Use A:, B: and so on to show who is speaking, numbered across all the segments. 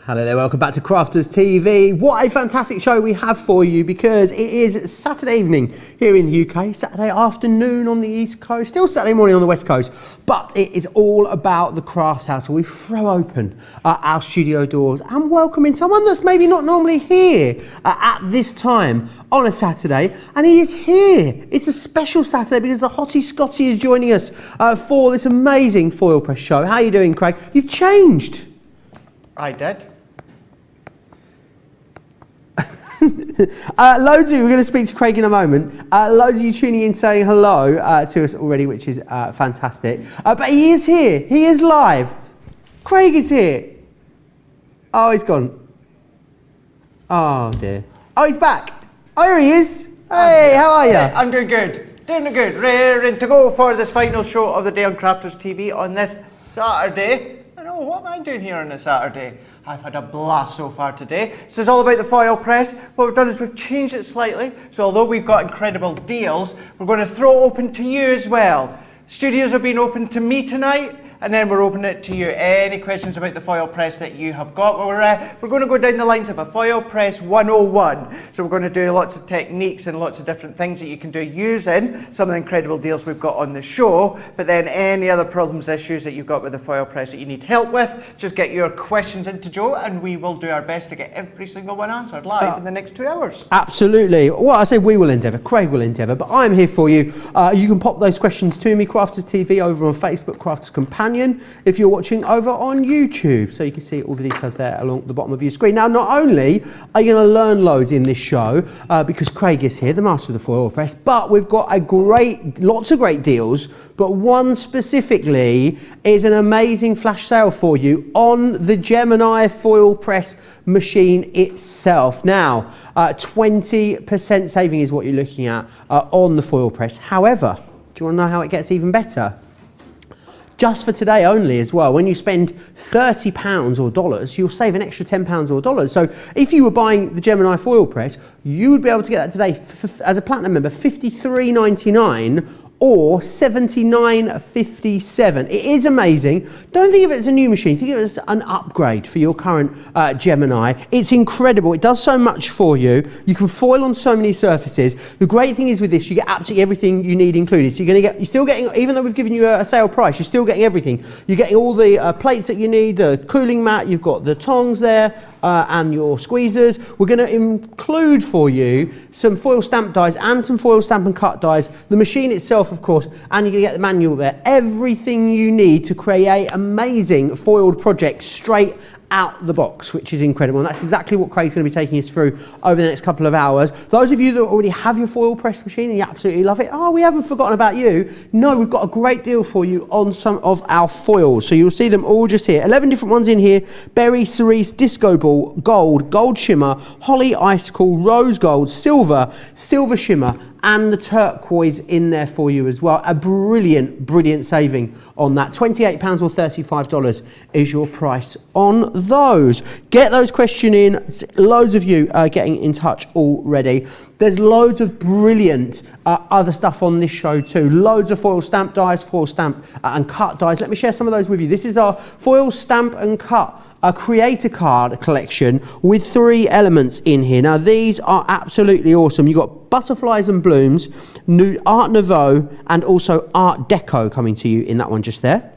A: Hello there, welcome back to Crafters TV. What a fantastic show we have for you, because it is Saturday evening here in the UK, Saturday afternoon on the East Coast, still Saturday morning on the West Coast, but it is all about the craft house. So we throw open our studio doors and welcome in someone that's maybe not normally here at this time on a Saturday, and he is here. It's a special Saturday because the Hottie Scotty is joining us for this amazing Foilpress show. How are you doing, Craig? You've changed.
B: I did.
A: Loads of you, we're going to speak to Craig in a moment. Loads of you tuning in saying hello to us already, which is fantastic. But he is here. He is live. Craig is here. Oh, he's gone. Oh, dear. Oh, he's back. Oh, here he is. Hey, how are you?
B: I'm doing good. Doing good. Raring to go for this final show of the day on Crafters TV on this Saturday. I know, what am I doing here on a Saturday? I've had a blast so far today. This is all about the foil press. What we've done is we've changed it slightly. So although we've got incredible deals, we're going to throw open to you as well. Studios have been open to me tonight, and then we're opening it to you. Any questions about the foil press that you have got? We're going to go down the lines of a foil press 101. So we're going to do lots of techniques and lots of different things that you can do using some of the incredible deals we've got on the show. But then any other problems, issues that you've got with the foil press that you need help with, just get your questions into Joe and we will do our best to get every single one answered live in the next 2 hours.
A: Absolutely. Well, I say we will endeavour, Craig will endeavour, but I'm here for you. You can pop those questions to me, Crafters TV over on Facebook, Crafters Companion, if you're watching over on YouTube. So you can see all the details there along the bottom of your screen. Now, not only are you going to learn loads in this show, because Craig is here, the master of the foil press, but we've got lots of great deals, but one specifically is an amazing flash sale for you on the Gemini foil press machine itself. Now, 20% saving is what you're looking at on the foil press. However, do you want to know how it gets even better? Just for today only as well, when you spend £30 or dollars, you'll save an extra £10 or dollars. So if you were buying the Gemini foil press, you would be able to get that today as a platinum member, $53.99 or $79.57. It is amazing. Don't think of it as a new machine, think of it as an upgrade for your current Gemini. It's incredible. It does so much for you. You can foil on so many surfaces. The great thing is with this, you get absolutely everything you need included. So you're still getting, even though we've given you a sale price, you're still getting everything. You're getting all the plates that you need, the cooling mat, you've got the tongs there, and your squeezers. We're going to include for you some foil stamp dies and some foil stamp and cut dies, the machine itself of course, and you're going to get the manual there. Everything you need to create amazing foiled projects straight out the box, which is incredible, and that's exactly what Craig's going to be taking us through over the next couple of hours. Those of you that already have your foil press machine and you absolutely love it, we haven't forgotten about you. No, we've got a great deal for you on some of our foils, so you'll see them all just here. 11 different ones in here: berry, cerise, disco ball, gold, gold shimmer, holly, icicle, rose gold, silver, silver shimmer, and the turquoise in there for you as well. A brilliant saving on that. £28 or $35 is your price on those. Get those questions in. Loads of you are getting in touch already. There's loads of brilliant other stuff on this show too. Loads of foil stamp dies, foil stamp and cut dies. Let me share some of those with you. This is our foil stamp and cut creator card collection with 3 elements in here. Now these are absolutely awesome. You've got butterflies and blooms, Art Nouveau, and also Art Deco coming to you in that one just there.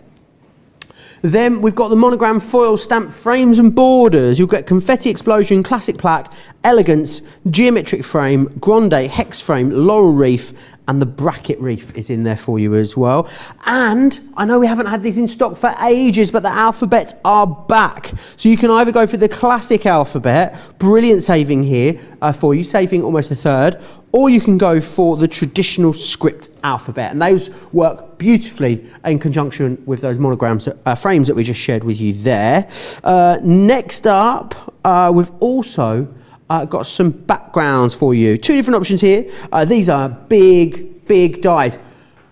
A: Then we've got the monogram foil stamp frames and borders. You'll get confetti explosion, classic plaque, elegance, geometric frame, grande, hex frame, laurel reef, and the bracket reef is in there for you as well. And I know we haven't had these in stock for ages, but the alphabets are back. So you can either go for the classic alphabet, brilliant saving here for you, saving almost a third, or you can go for the traditional script alphabet, and those work beautifully in conjunction with those monograms frames that we just shared with you there. Next up, we've also got some backgrounds for you. 2 different options here. These are big dies.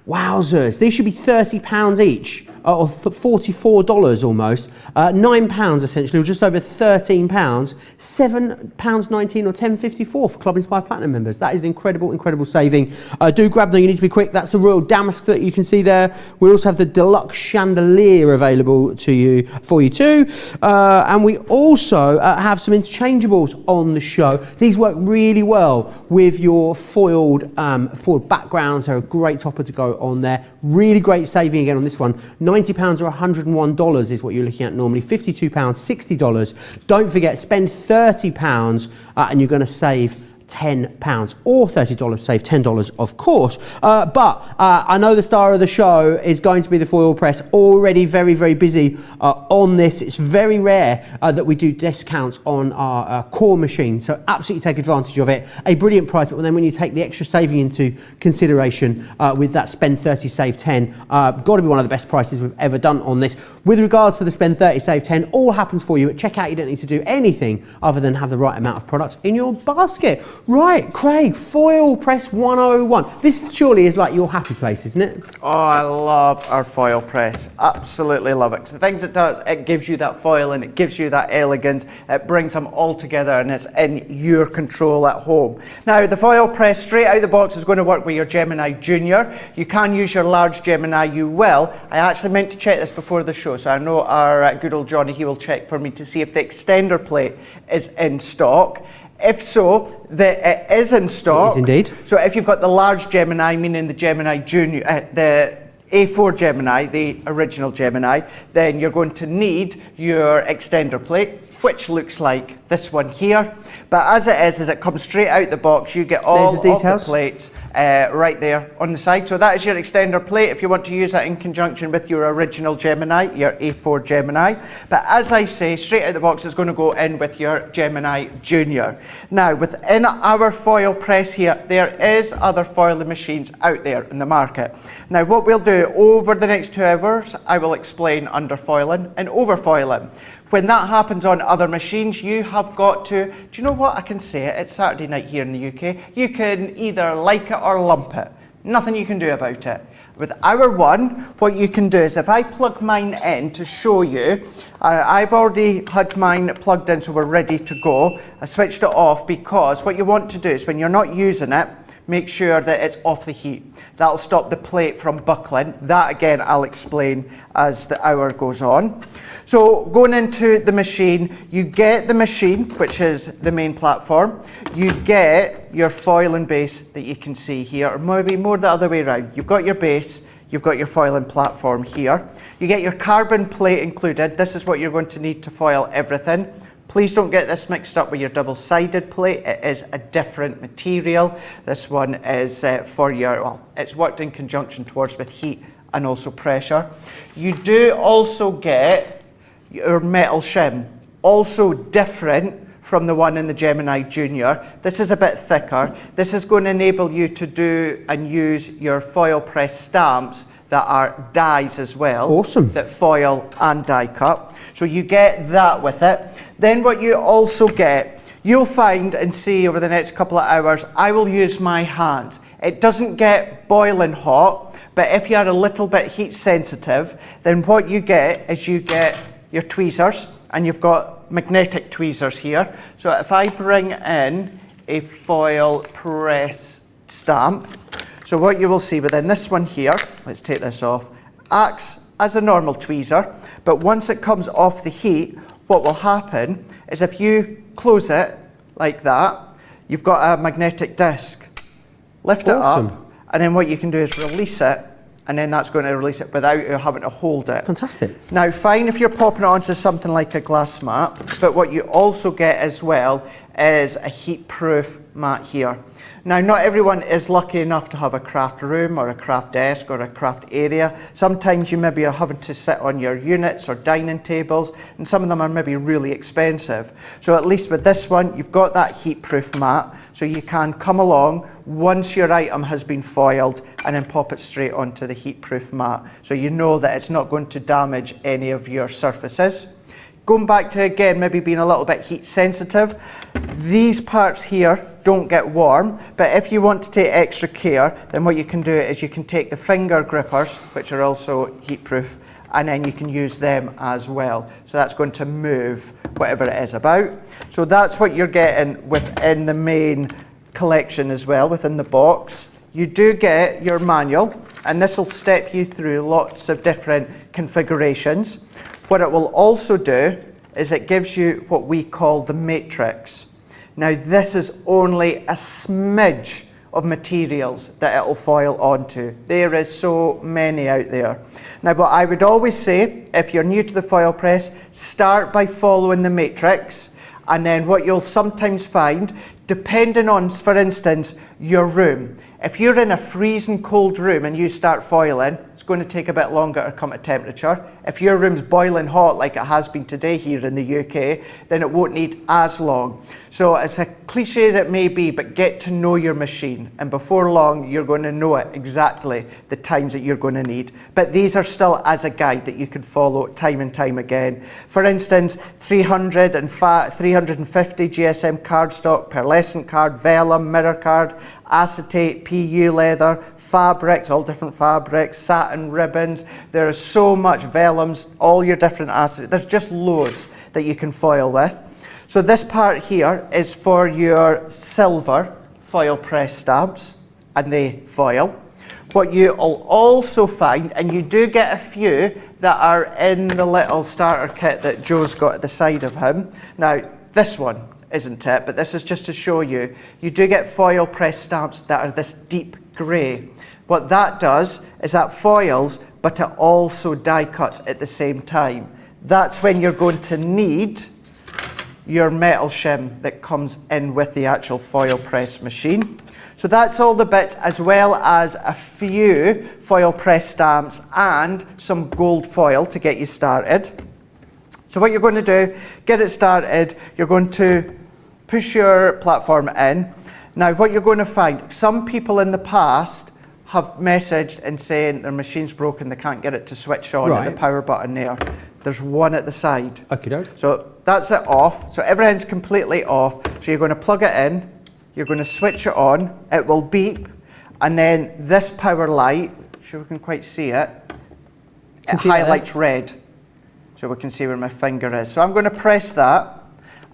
A: Wowzers, these should be £30 each or $44 almost, £9 essentially, or just over £13, £7.19 or £10.54 for Club Inspire Platinum members. That is an incredible saving. Do grab them, you need to be quick. That's the Royal Damask that you can see there. We also have the Deluxe Chandelier available for you too. And we also have some interchangeables on the show. These work really well with your foiled backgrounds. They're a great topper to go on there. Really great saving again on this one. £90 or $101 is what you're looking at normally. £52, $60. Don't forget, spend £30 and you're going to save £10 or $30, save $10 of course. But I know the star of the show is going to be the Foilpress, already very busy on this. It's very rare that we do discounts on our core machine, so absolutely take advantage of it. A brilliant price, but then when you take the extra saving into consideration with that spend 30 save 10, got to be one of the best prices we've ever done on this. With regards to the spend 30 save 10, all happens for you at checkout. You don't need to do anything other than have the right amount of products in your basket. Right, Craig, Foilpress 101. This surely is like your happy place, isn't it?
B: Oh, I love our Foilpress. Absolutely love it. 'Cause the things it does, it gives you that foil and it gives you that elegance. It brings them all together and it's in your control at home. Now, the Foilpress straight out of the box is going to work with your Gemini Junior. You can use your large Gemini, you will. I actually meant to check this before the show, so I know our good old Johnny, he will check for me to see if the extender plate is in stock. If so, it is in stock.
A: It is indeed.
B: So if you've got the large Gemini, meaning the Gemini Junior, the A4 Gemini, the original Gemini, then you're going to need your extender plate, which looks like this one here. But as it is it comes straight out the box. You get all of the plates right there on the side. So that is your extender plate if you want to use that in conjunction with your original Gemini, your A4 Gemini. But as I say, straight out the box is going to go in with your Gemini Junior. Now, within our Foilpress here, there is other foiling machines out there in the market. Now, what we'll do over the next 2 hours, I will explain underfoiling and overfoiling. When that happens on other machines, you have got to, do you know what, I can say it, it's Saturday night here in the UK, you can either like it or lump it. Nothing you can do about it. With our one, what you can do is if I plug mine in to show you, I've already had mine plugged in so we're ready to go. I switched it off because what you want to do is when you're not using it, make sure that it's off the heat. That'll stop the plate from buckling. That again, I'll explain as the hour goes on. So going into the machine, you get the machine, which is the main platform. You get your foiling base that you can see here, or maybe more the other way around. You've got your base, you've got your foiling platform here. You get your carbon plate included. This is what you're going to need to foil everything. Please don't get this mixed up with your double-sided plate. It is a different material. This one is for your, well, it's worked in conjunction towards with heat and also pressure. You do also get your metal shim, also different from the one in the Gemini Junior. This is a bit thicker. This is going to enable you to do and use your Foilpress stamps that are dies as well.
A: Awesome.
B: That foil and die cut. So you get that with it. Then what you also get, you'll find and see over the next couple of hours, I will use my hands. It doesn't get boiling hot, but if you are a little bit heat sensitive, then what you get is you get your tweezers, and you've got magnetic tweezers here. So if I bring in a Foilpress stamp, so what you will see within this one here, let's take this off, acts as a normal tweezer, but once it comes off the heat, what will happen is if you close it like that, you've got a magnetic disc. Lift it up, and then what you can do is release it, and then that's going to release it without you having to hold it.
A: Fantastic.
B: Now, fine if you're popping it onto something like a glass mat, but what you also get as well is a heat-proof mat here. Now, not everyone is lucky enough to have a craft room or a craft desk or a craft area. Sometimes you maybe are having to sit on your units or dining tables, and some of them are maybe really expensive. So at least with this one, you've got that heat-proof mat, so you can come along once your item has been foiled and then pop it straight onto the heat-proof mat. So you know that it's not going to damage any of your surfaces. Going back to, again, maybe being a little bit heat sensitive, these parts here don't get warm, but if you want to take extra care, then what you can do is you can take the finger grippers, which are also heat proof, and then you can use them as well. So that's going to move whatever it is about. So that's what you're getting within the main collection as well, within the box. You do get your manual, and this will step you through lots of different configurations. What it will also do is it gives you what we call the matrix. Now this is only a smidge of materials that it will foil onto. There is so many out there. Now what I would always say, if you're new to the foil press, start by following the matrix, and then what you'll sometimes find, depending on, for instance, your room. If you're in a freezing cold room and you start foiling, it's going to take a bit longer to come to temperature. If your room's boiling hot like it has been today here in the UK, then it won't need as long. So as a cliche as it may be, but get to know your machine, and before long you're going to know it exactly the times that you're going to need. But these are still as a guide that you can follow time and time again. For instance, 350 GSM cardstock, pearlescent card, vellum, mirror card, acetate, PU leather, fabrics, all different fabrics, satin ribbons. There is so much, vellums, all your different acetate. There's just loads that you can foil with. So this part here is for your silver foil press stamps, and they foil. What you'll also find, and you do get a few that are in the little starter kit that Joe's got at the side of him. Now, this one isn't it, but this is just to show you, you do get foil press stamps that are this deep grey. What that does is that foils, but it also die cuts at the same time. That's when you're going to need your metal shim that comes in with the actual foil press machine. So that's all the bits, as well as a few foil press stamps and some gold foil to get you started. So what you're going to do, get it started, you're going to push your platform in. Now what you're going to find, some people in the past have messaged and saying their machine's broken, they can't get it to switch on at the power button there. There's one at the side.
A: Okay.
B: So that's it off. So everything's completely off. So you're going to plug it in, you're going to switch it on, it will beep, and then this power light, sure we can quite see it, it highlights red. So we can see where my finger is. So I'm going to press that,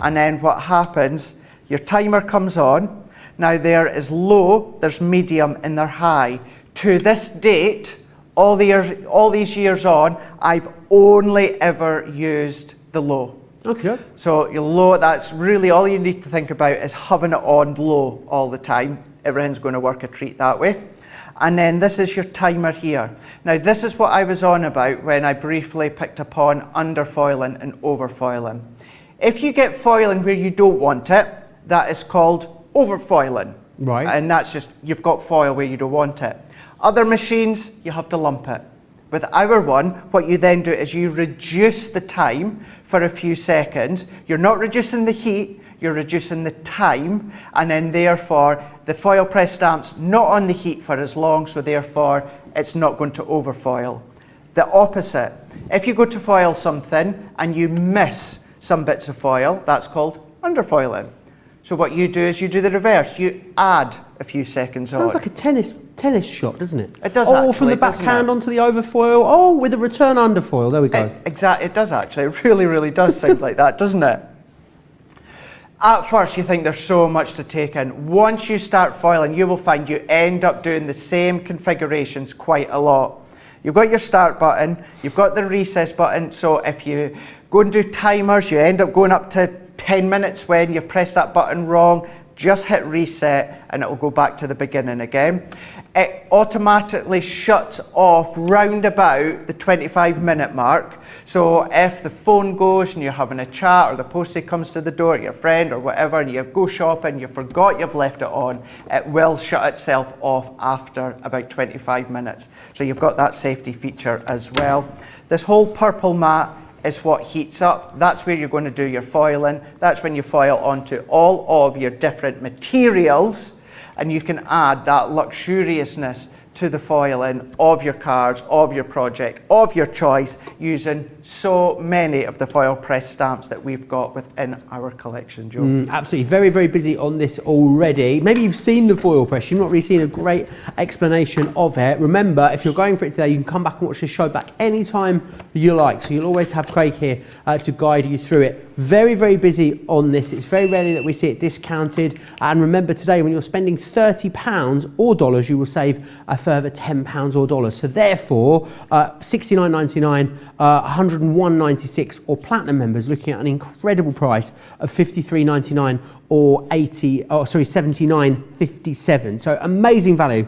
B: and then what happens, your timer comes on. Now there is low, there's medium, and there's high. To this date, all these years on, I've only ever used the low.
A: Okay.
B: So your low, that's really all you need to think about, is having it on low all the time. Everything's going to work a treat that way. And then this is your timer here. Now this is what I was on about when I briefly picked upon underfoiling and overfoiling. If you get foiling where you don't want it, that is called overfoiling.
A: Right.
B: And that's just, you've got foil where you don't want it. Other machines, you have to lump it. With our one, what you then do is you reduce the time for a few seconds. You're not reducing the heat, you're reducing the time, and then therefore the foil press stamp's not on the heat for as long, so therefore it's not going to overfoil. The opposite, if you go to foil something and you miss some bits of foil, that's called underfoiling. So what you do is you do the reverse. You add a few seconds on.
A: Sounds like a tennis shot, doesn't it?
B: It does
A: actually. From the backhand onto the overfoil. Oh, with a return underfoil. There we go.
B: Exactly. It does actually. It really, really does sound like that, doesn't it? At first, you think there's so much to take in. Once you start foiling, you will find you end up doing the same configurations quite a lot. You've got your start button. You've got the recess button. So if you go and do timers, you end up going up to 10 minutes when you've pressed that button wrong. Just hit reset and it will go back to the beginning again. It automatically shuts off round about the 25-minute mark. So if the phone goes and you're having a chat, or the postie comes to the door, your friend or whatever, and you go shopping, you forgot you've left it on, it will shut itself off after about 25 minutes. So you've got that safety feature as well. This whole purple mat is what heats up. That's where you're going to do your foiling. That's when you foil onto all of your different materials, and you can add that luxuriousness to the foiling of your cards, of your project, of your choice, using so many of the foil press stamps that we've got within our collection, Joe.
A: Absolutely, very, very busy on this already. Maybe you've seen the foil press, you've not really seen a great explanation of it. Remember, if you're going for it today, you can come back and watch this show back anytime you like. So you'll always have Craig here to guide you through it. Very, very busy on this. It's very rarely that we see it discounted. And remember today, when you're spending £30 or dollars, you will save a further £10 or dollars. So therefore, $69.99, $101.96, or platinum members looking at an incredible price of $53.99 or $79.57. So amazing value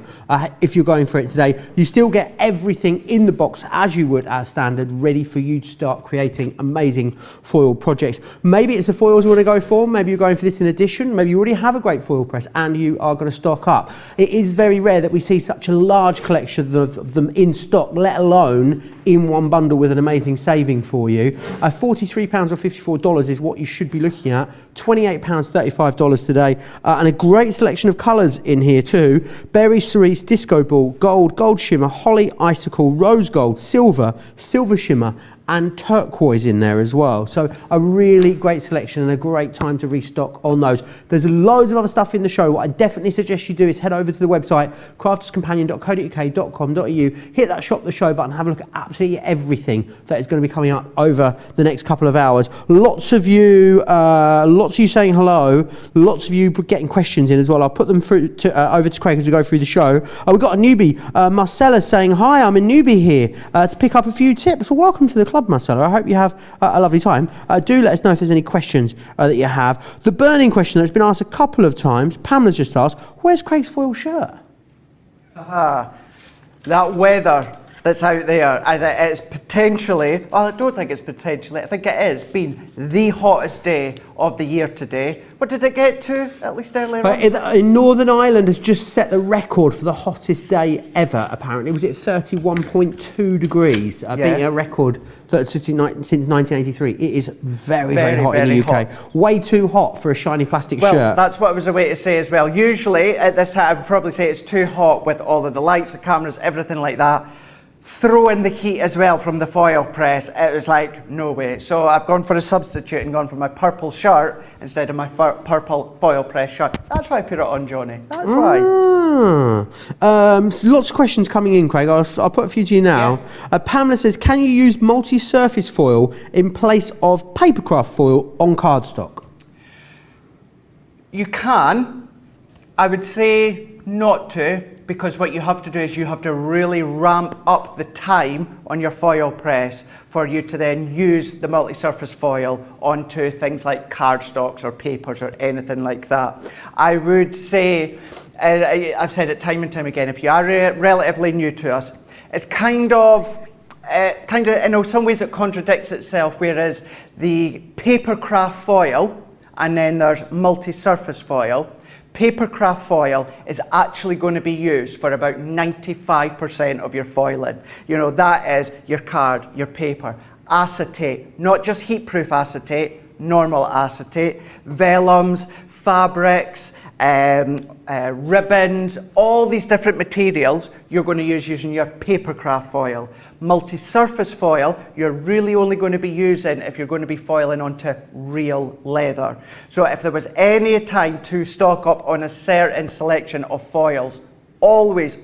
A: if you're going for it today. You still get everything in the box as you would as standard, ready for you to start creating amazing foil projects. Maybe it's the foils you want to go for, maybe you're going for this in addition, maybe you already have a great foil press and you are going to stock up. It is very rare that we see such a large collection of them in stock, let alone in one bundle with an amazing saving for you. £43 or $54 is what you should be looking at. £28, $35 today, and a great selection of colours in here too. Berry, cerise, disco ball, gold, gold shimmer, holly, icicle, rose gold, silver, silver shimmer, and turquoise in there as well. So a really great selection and a great time to restock on those. There's loads of other stuff in the show. What I definitely suggest you do is head over to the website, crafterscompanion.co.uk.com.au, hit that shop the show button, have a look at absolutely everything that is going to be coming up over the next couple of hours. Lots of you saying hello, lots of you getting questions in as well. I'll put them through to, over to Craig as we go through the show. We've got a newbie, Marcella, saying, hi, I'm a newbie here to pick up a few tips. Well, welcome to the club, Marcella. I hope you have a lovely time. Do let us know if there's any questions that you have. The burning question that's been asked a couple of times, Pamela's just asked, where's Craig's foil shirt?
B: That weather that's out there, it's potentially, well, I don't think it's potentially, I think it is, been the hottest day of the year today. What did it get to, at least earlier on?
A: In Northern Ireland has just set the record for the hottest day ever, apparently. It was at 31.2 degrees, being a record that's since 1983. It is very, very hot in the UK. Hot. Way too hot for a shiny plastic shirt.
B: Well, that's what I was away to say as well. Usually, at this time, I would probably say it's too hot with all of the lights, the cameras, everything like that. Throw in the heat as well from the foil press, it was like, no way. So I've gone for a substitute and gone for my purple shirt instead of my purple foil press shirt. That's why I put it on, Johnny. That's why.
A: So lots of questions coming in, Craig. I'll put a few to you now. Yeah. Pamela says, can you use multi-surface foil in place of papercraft foil on cardstock?
B: You can. I would say not to, because what you have to do is you have to really ramp up the time on your foil press for you to then use the multi-surface foil onto things like cardstocks or papers or anything like that. I would say, I've said it time and time again, if you are relatively new to us, it's kind of in some ways it contradicts itself, whereas the papercraft foil and then there's multi-surface foil. Papercraft foil is actually going to be used for about 95% of your foiling. You know, that is your card, your paper, acetate, not just heat-proof acetate, normal acetate, vellums, fabrics, ribbons, all these different materials you're going to use using your papercraft foil. Multi-surface foil, you're really only going to be using if you're going to be foiling onto real leather. So if there was any time to stock up on a certain selection of foils, always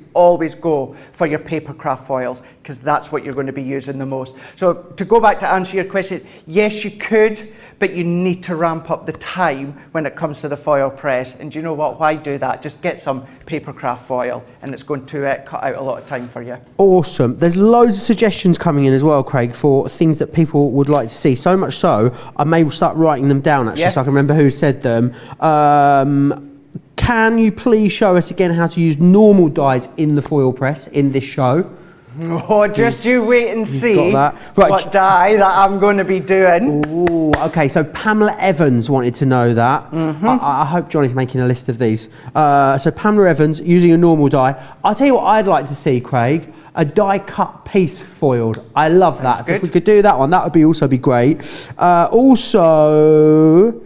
B: go for your papercraft foils, because that's what you're going to be using the most. So to go back to answer your question, yes, you could, but you need to ramp up the time when it comes to the foil press. And do you know what? Why do that? Just get some papercraft foil and it's going to cut out a lot of time for you. Awesome.
A: There's loads of suggestions coming in as well, Craig, for things that people would like to see. So much so, I may start writing them down actually, so I can remember who said them. Can you please show us again how to use normal dies in the foil press in this show?
B: Oh, just you wait and see what die that I'm going to be doing.
A: Ooh, okay, so Pamela Evans wanted to know that. I hope Johnny's making a list of these. So Pamela Evans, using a normal die. I'll tell you what I'd like to see, Craig, a die cut piece foiled. I love that. So if we could do that one, that would also be great. Also,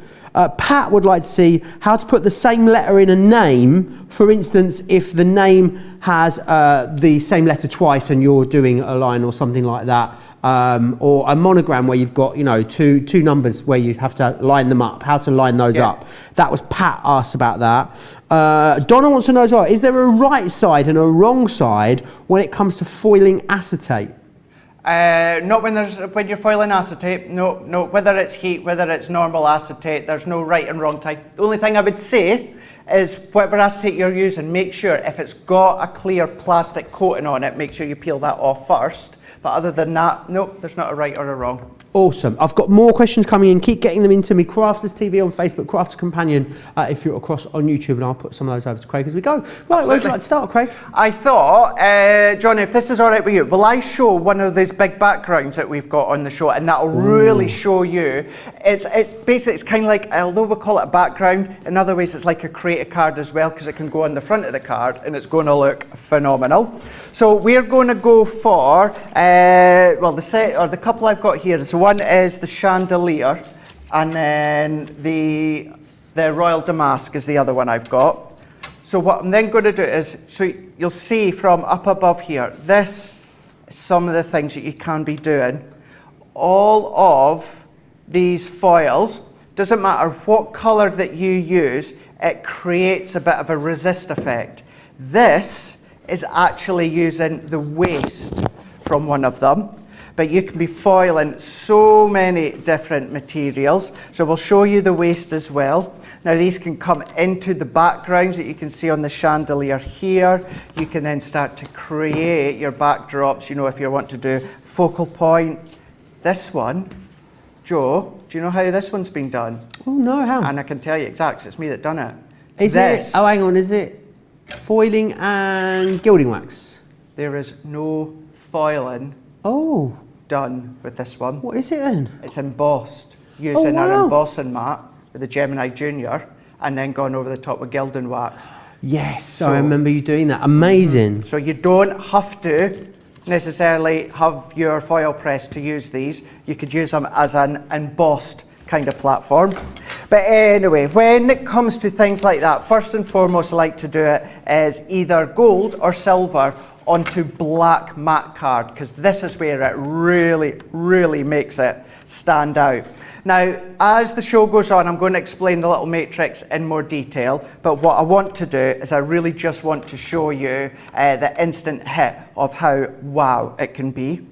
A: Pat would like to see how to put the same letter in a name. For instance, if the name has the same letter twice and you're doing a line or something like that, or a monogram where you've got, you know, two numbers where you have to line them up, how to line those up. That was Pat asked about that. Donna wants to know as well, is there a right side and a wrong side when it comes to foiling acetate?
B: Not when you're foiling acetate, no, whether it's heat, whether it's normal acetate, there's no right and wrong type. The only thing I would say is whatever acetate you're using, make sure if it's got a clear plastic coating on it, make sure you peel that off first. But other than that, no, there's not a right or a wrong.
A: Awesome. I've got more questions coming in. Keep getting them into me. Crafters TV on Facebook, Crafters Companion if you're across on YouTube, and I'll put some of those over to Craig as we go. Right, where would you like to start, Craig?
B: I thought, Johnny, if this is all right with you, will I show one of these big backgrounds that we've got on the show, and that'll really show you. It's basically, it's kind of like, although we call it a background, in other ways it's like a creative card as well, because it can go on the front of the card and it's going to look phenomenal. So we're going to go for, well, the couple I've got here. So one is the chandelier, and then the Royal Damask is the other one I've got. So what I'm then going to do is, so you'll see from up above here, this is some of the things that you can be doing. All of these foils, doesn't matter what colour that you use, it creates a bit of a resist effect. This is actually using the waste from one of them. But you can be foiling so many different materials. So we'll show you the waste as well. Now these can come into the backgrounds that you can see on the chandelier here. You can then start to create your backdrops, you know, if you want to do focal point. This one, Joe, do you know how this one's been done?
A: Oh no, how?
B: And I can tell you exactly, it's me that done it.
A: Is it, oh hang on, is it foiling and gilding wax?
B: There is no foiling done with this one.
A: What is it then?
B: It's embossed, using our embossing mat with the Gemini Junior, and then gone over the top with gilding wax.
A: Yes, so, I remember you doing that. Amazing.
B: So you don't have to necessarily have your foil press to use these. You could use them as an embossed kind of platform. But anyway, when it comes to things like that, first and foremost I like to do it is either gold or silver onto black matte card, because this is where it really makes it stand out. Now, as the show goes on, I'm going to explain the little matrix in more detail, but what I want to do is I really just want to show you the instant hit of how wow it can be.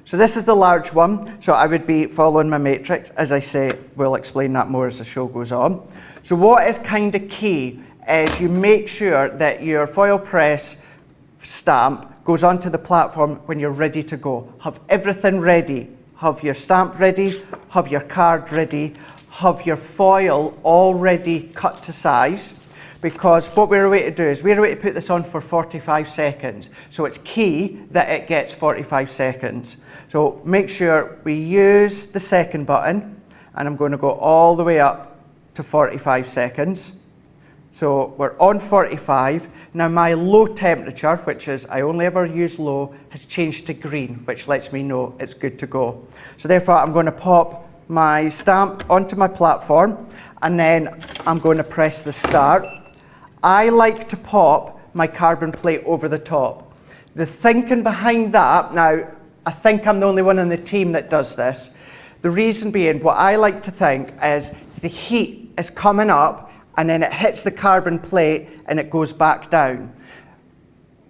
B: So this is the large one, so I would be following my matrix. As I say, we'll explain that more as the show goes on. So what is kind of key is you make sure that your foil press stamp goes onto the platform when you're ready to go. Have everything ready. Have your stamp ready, have your card ready, have your foil already cut to size, because what we're away to do is we're away to put this on for 45 seconds. So it's key that it gets 45 seconds. So make sure we use the second button, and I'm going to go all the way up to 45 seconds. So we're on 45. Now my low temperature, which is I only ever use low, has changed to green, which lets me know it's good to go. So therefore I'm going to pop my stamp onto my platform, and then I'm going to press the start. I like to pop my carbon plate over the top. The thinking behind that, now I think I'm the only one on the team that does this. The reason being, what I like to think is the heat is coming up, and then it hits the carbon plate and it goes back down.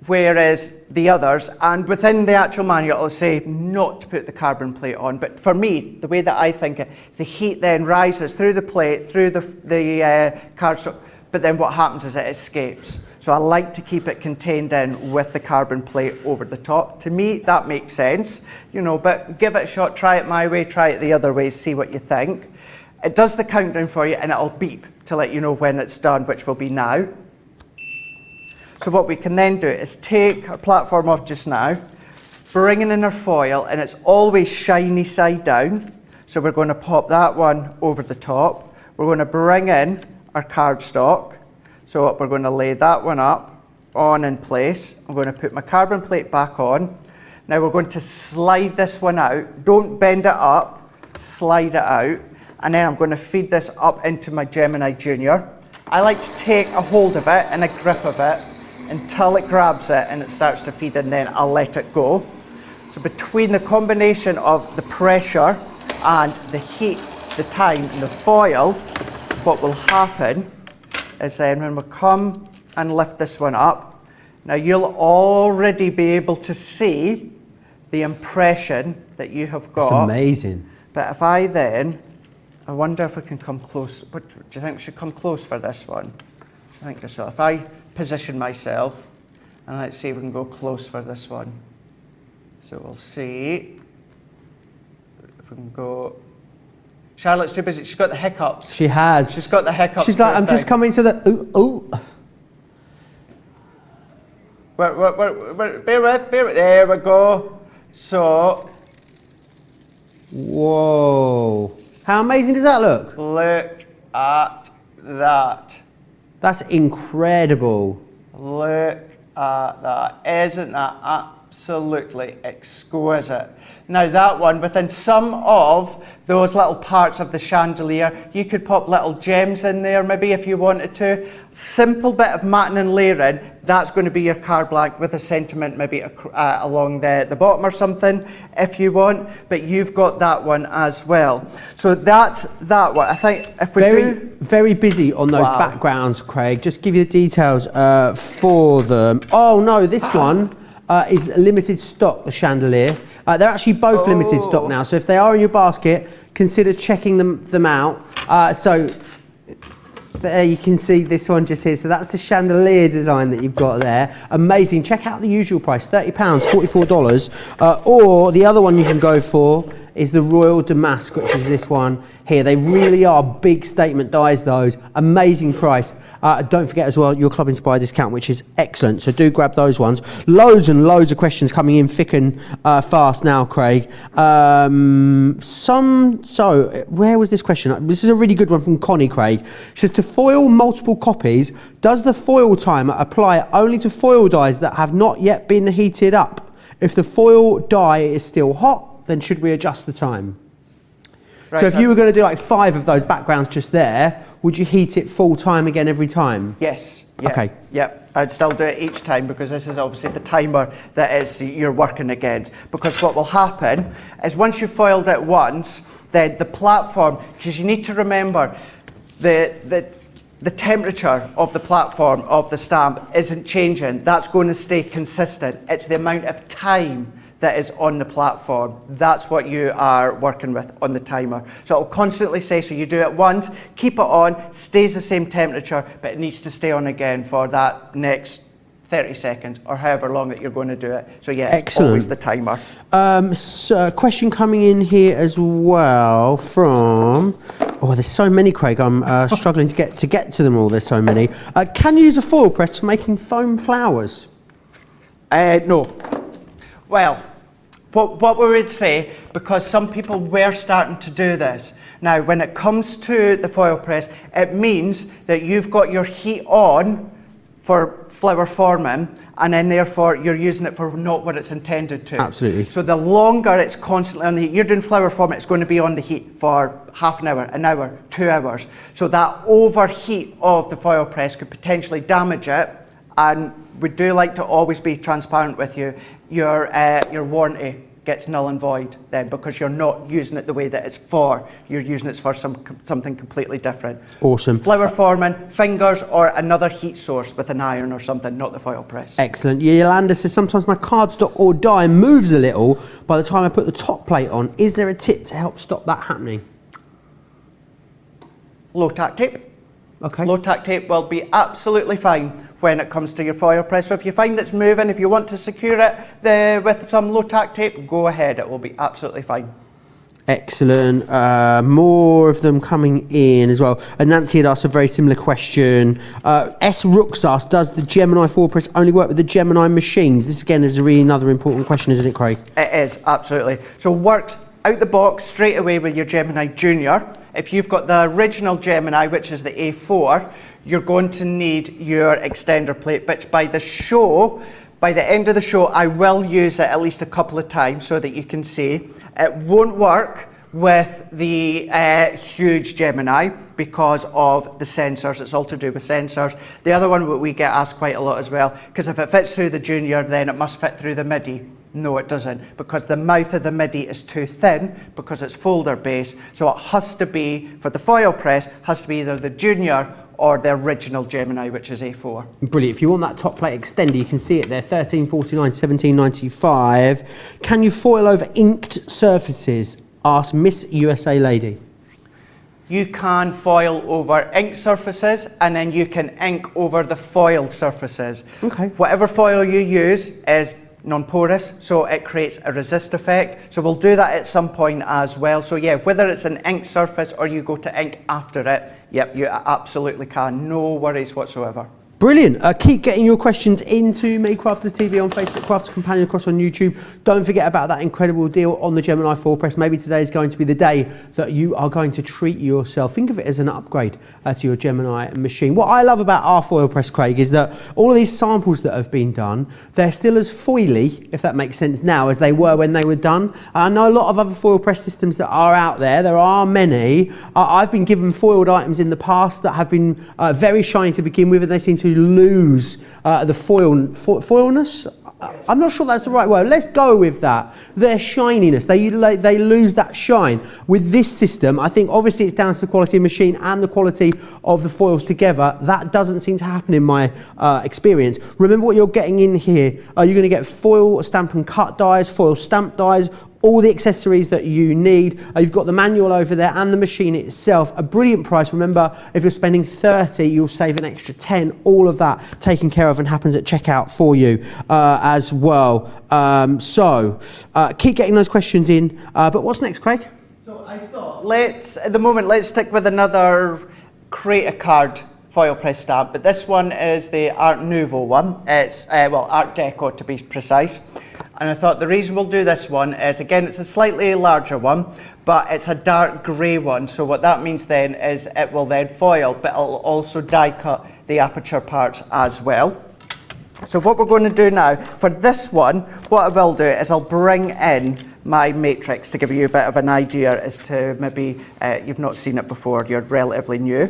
B: Whereas the others, and within the actual manual it'll say not to put the carbon plate on, but for me, the way that I think it, the heat then rises through the plate, through the cardstock, but then what happens is it escapes. So I like to keep it contained in with the carbon plate over the top. To me, that makes sense, you know, but give it a shot, try it my way, try it the other way, see what you think. It does the countdown for you, and it'll beep to let you know when it's done, which will be now. So what we can then do is take our platform off just now, bring in our foil, and it's always shiny side down. So we're going to pop that one over the top. We're going to bring in our cardstock. So we're going to lay that one up on in place. I'm going to put my carbon plate back on. Now we're going to slide this one out. Don't bend it up, slide it out. and then I'm going to feed this up into my Gemini Junior. I like to take a hold of it and a grip of it until it grabs it and it starts to feed, and then I'll let it go. So between the combination of the pressure and the heat, the time and the foil, what will happen is then when we come and lift this one up, now you'll already be able to see the impression that you have got.
A: It's amazing.
B: But if I wonder if we can come close. Do you think we should come close for this one? I think so. If I position myself, and let's see if we can go close for this one. So we'll see if we can go. Charlotte's too busy. She's got the hiccups.
A: She has.
B: She's got the hiccups.
A: She's like, I'm just coming to the ooh.
B: Bear with. There we go. So.
A: Whoa. How amazing does that look?
B: Look at that.
A: That's incredible.
B: Look at that. Isn't that absolutely exquisite? Now that one, within some of those little parts of the chandelier, you could pop little gems in there maybe if you wanted to. Simple bit of matting and layering, that's going to be your card blank with a sentiment maybe along the bottom or something if you want, but you've got that one as well. So that's that one. I think if we
A: very busy on those backgrounds, Craig. Just give you the details for them. Oh no, this one is limited stock, the chandelier. They're actually both limited stock now, so if they are in your basket, consider checking them out. So there you can see this one just here. So that's the chandelier design that you've got there. Amazing. Check out the usual price, £30, $44. Or the other one you can go for is the Royal Damask, which is this one here. They really are big statement dies, those. Amazing price. Don't forget as well your Club Inspire discount, which is excellent. So do grab those ones. Loads and loads of questions coming in thick and fast now, Craig. So where was this question? This is a really good one from Connie, Craig. She says, to foil multiple copies, does the foil timer apply only to foil dies that have not yet been heated up? If the foil die is still hot, then should we adjust the time? Right, so if you were going to do like 5 of those backgrounds just there, would you heat it full time again every time?
B: Yes. Yeah,
A: okay.
B: Yep. I'd still do it each time because this is obviously the timer that is you're working against. Because what will happen is once you've foiled it once, then the platform, because you need to remember the temperature of the platform of the stamp isn't changing. That's going to stay consistent. It's the amount of time that is on the platform. That's what you are working with on the timer. So it'll constantly say, so you do it once, keep it on, stays the same temperature, but it needs to stay on again for that next 30 seconds or however long that you're going to do it. So yeah, it's always the timer.
A: So a question coming in here as well from, there's so many, Craig. I'm struggling to get to them all. There's so many. Can you use a foil press for making foam flowers?
B: No. Well, what we would say, because some people were starting to do this. Now, when it comes to the foil press, it means that you've got your heat on for flower forming, and then therefore you're using it for not what it's intended to.
A: Absolutely.
B: So the longer it's constantly on the heat, you're doing flower forming, it's going to be on the heat for half an hour, 2 hours. So that overheat of the foil press could potentially damage it, and we do like to always be transparent with you. Your warranty gets null and void then because you're not using it the way that it's for. You're using it for something completely different.
A: Awesome.
B: Flower forming, fingers, or another heat source with an iron or something, not the foil press.
A: Excellent. Yolanda says, sometimes my cardstock or die moves a little by the time I put the top plate on. Is there a tip to help stop that happening?
B: Low tack tape.
A: Okay.
B: Low tack tape will be absolutely fine when it comes to your foil press. So if you find it's moving, if you want to secure it with some low tack tape, go ahead. It will be absolutely fine.
A: Excellent. More of them coming in as well. And Nancy had asked a very similar question. S. Rooks asked, does the Gemini foil press only work with the Gemini machines? This again is really another important question, isn't it, Craig?
B: It is, absolutely. So works out the box straight away with your Gemini Junior. If you've got the original Gemini, which is the A4, you're going to need your extender plate, which by the end of the show, I will use it at least a couple of times so that you can see. It won't work with the huge Gemini because of the sensors. It's all to do with sensors. The other one we get asked quite a lot as well, because if it fits through the Junior, then it must fit through the MIDI. No, it doesn't, because the mouth of the MIDI is too thin because it's folder based. So it has to be, for the Foilpress, has to be either the Junior or the original Gemini, which is A4.
A: Brilliant. If you want that top plate extender, you can see it there, $13.49, $17.95. Can you foil over inked surfaces? Asked Miss USA Lady.
B: You can foil over ink surfaces, and then you can ink over the foil surfaces.
A: Okay.
B: Whatever foil you use is non-porous, so it creates a resist effect. So we'll do that at some point as well. So yeah, whether it's an ink surface or you go to ink after it, yep, you absolutely can. No worries whatsoever.
A: Brilliant. Keep getting your questions into me, Crafters TV on Facebook, Crafters Companion across on YouTube. Don't forget about that incredible deal on the Gemini Foilpress. Maybe today is going to be the day that you are going to treat yourself. Think of it as an upgrade to your Gemini machine. What I love about our Foilpress, Craig, is that all of these samples that have been done, they're still as foily, if that makes sense now, as they were when they were done. I know a lot of other Foilpress systems that are out there. There are many. I've been given foiled items in the past that have been very shiny to begin with, and they seem to lose the foilness. I'm not sure that's the right word. Let's go with that. Their shininess. They lose that shine. With this system, I think obviously it's down to the quality of machine and the quality of the foils together. That doesn't seem to happen in my experience. Remember what you're getting in here. You're going to get foil stamp and cut dies, foil stamp dies, all the accessories that you need. You've got the manual over there and the machine itself. A brilliant price. Remember, if you're spending 30, you'll save an extra 10. All of that taken care of and happens at checkout for you as well. Keep getting those questions in. But what's next, Craig?
B: So I thought, let's stick with another Create a Card Foilpress stamp, but this one is the Art Nouveau one. It's, Art Deco to be precise. And I thought the reason we'll do this one is, again, it's a slightly larger one, but it's a dark grey one. So what that means then is it will then foil, but it'll also die cut the aperture parts as well. So what we're going to do now, for this one, what I will do is I'll bring in my matrix to give you a bit of an idea as to maybe you've not seen it before, you're relatively new.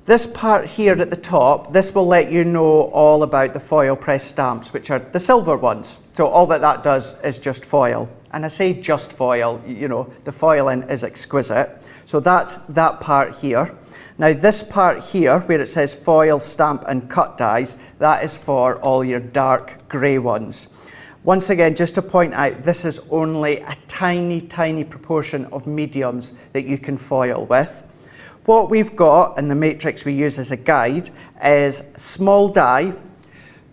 B: This part here at the top, this will let you know all about the Foilpress stamps, which are the silver ones. So all that does is just foil. And I say just foil, you know, the foiling is exquisite. So that's that part here. Now this part here, where it says foil, stamp and cut dies, that is for all your dark grey ones. Once again, just to point out, this is only a tiny, tiny proportion of mediums that you can foil with. What we've got, and the matrix we use as a guide, is small die.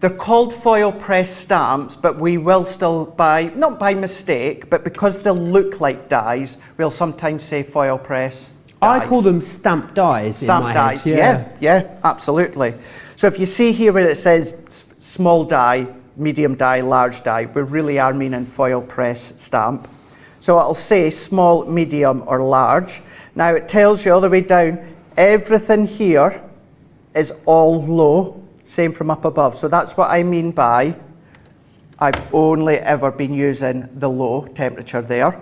B: They're called Foilpress stamps, but we will still buy, not by mistake, but because they'll look like dies, we'll sometimes say Foilpress dies.
A: I call them stamp dies.
B: Stamp dies, yeah, absolutely. So if you see here where it says small die, medium die, large die, we really are meaning Foilpress stamp. So it'll say small, medium or large. Now it tells you all the way down, everything here is all low, same from up above. So that's what I mean by I've only ever been using the low temperature there.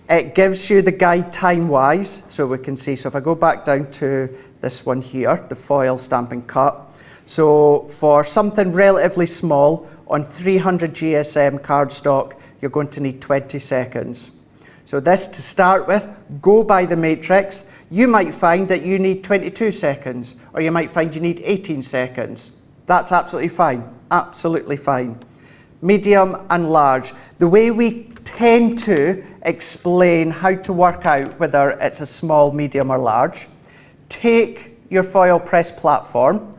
B: It gives you the guide time-wise, so we can see. So if I go back down to this one here, the foil stamp and cut. So for something relatively small, on 300 GSM cardstock, you're going to need 20 seconds. So this, to start with, go by the matrix. You might find that you need 22 seconds, or you might find you need 18 seconds. That's absolutely fine, absolutely fine. Medium and large. The way we tend to explain how to work out whether it's a small, medium or large, take your Foilpress platform,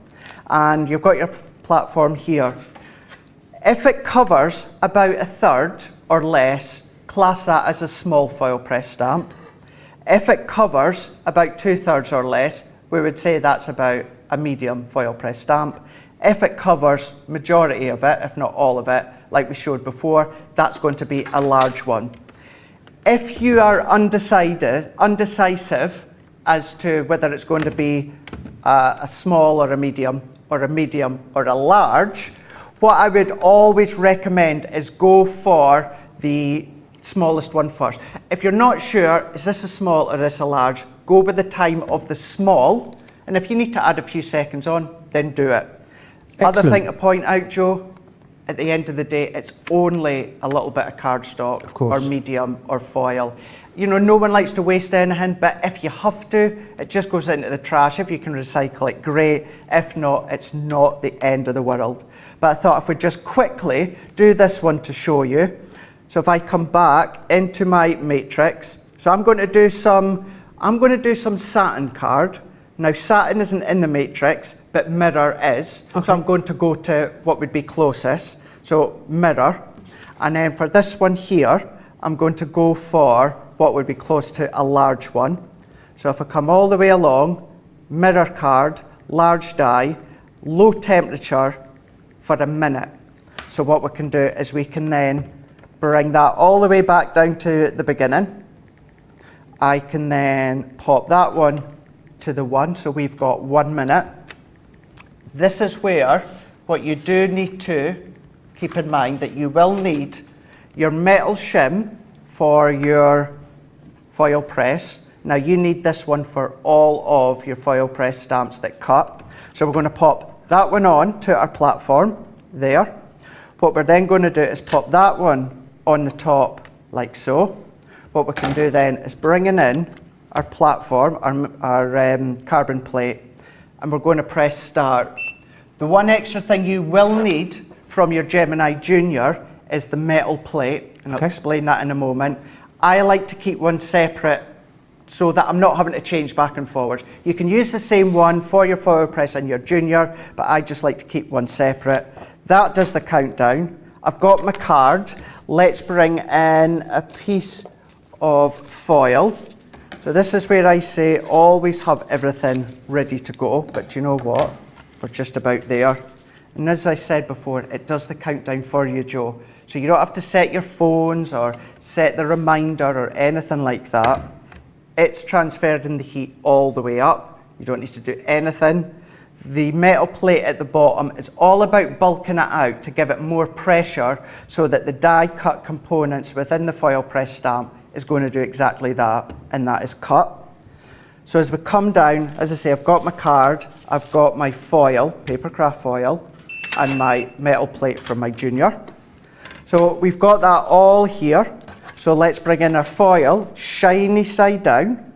B: and you've got your platform here. If it covers about a third or less, class that as a small Foilpress stamp. If it covers about 2/3 or less, we would say that's about a medium Foilpress stamp. If it covers majority of it, if not all of it, like we showed before, that's going to be a large one. If you are undecisive as to whether it's going to be a small or a medium or a large, what I would always recommend is go for the smallest one first. If you're not sure, is this a small or is this a large, go with the time of the small, and if you need to add a few seconds on, then do it.
A: Excellent.
B: Other thing to point out, Joe, at the end of the day, it's only a little bit of cardstock or medium or foil. You know, no one likes to waste anything, but if you have to, it just goes into the trash. If you can recycle it, great. If not, it's not the end of the world. But I thought if we just quickly do this one to show you. So if I come back into my matrix, so I'm going to do some satin card. Now satin isn't in the matrix, but mirror is. Okay. So I'm going to go to what would be closest. So mirror. And then for this one here, I'm going to go for what would be close to a large one. So if I come all the way along, mirror card, large die, low temperature for a minute. So what we can do is we can then bring that all the way back down to the beginning. I can then pop that one to the 1, so we've got 1 minute. This is where what you do need to keep in mind that you will need your metal shim for your foil press. Now you need this one for all of your foil press stamps that cut. So we're going to pop that one on to our platform there. What we're then going to do is pop that one on the top like so. What we can do then is bringing in our platform, our carbon plate, and we're going to press start. The one extra thing you will need from your Gemini Junior is the metal plate, and I'll explain that in a moment. I like to keep one separate so that I'm not having to change back and forward. You can use the same one for your foil press and your Junior, but I just like to keep one separate. That does the countdown. I've got my card. Let's bring in a piece of foil. So this is where I say always have everything ready to go, but you know what? We're just about there. And as I said before, it does the countdown for you, Joe. So you don't have to set your phones or set the reminder or anything like that. It's transferred in the heat all the way up. You don't need to do anything. The metal plate at the bottom is all about bulking it out to give it more pressure so that the die cut components within the foil press stamp is going to do exactly that, and that is cut. So as we come down, as I say, I've got my card, I've got my foil, paper craft foil, and my metal plate from my Junior. So we've got that all here. So let's bring in our foil, shiny side down,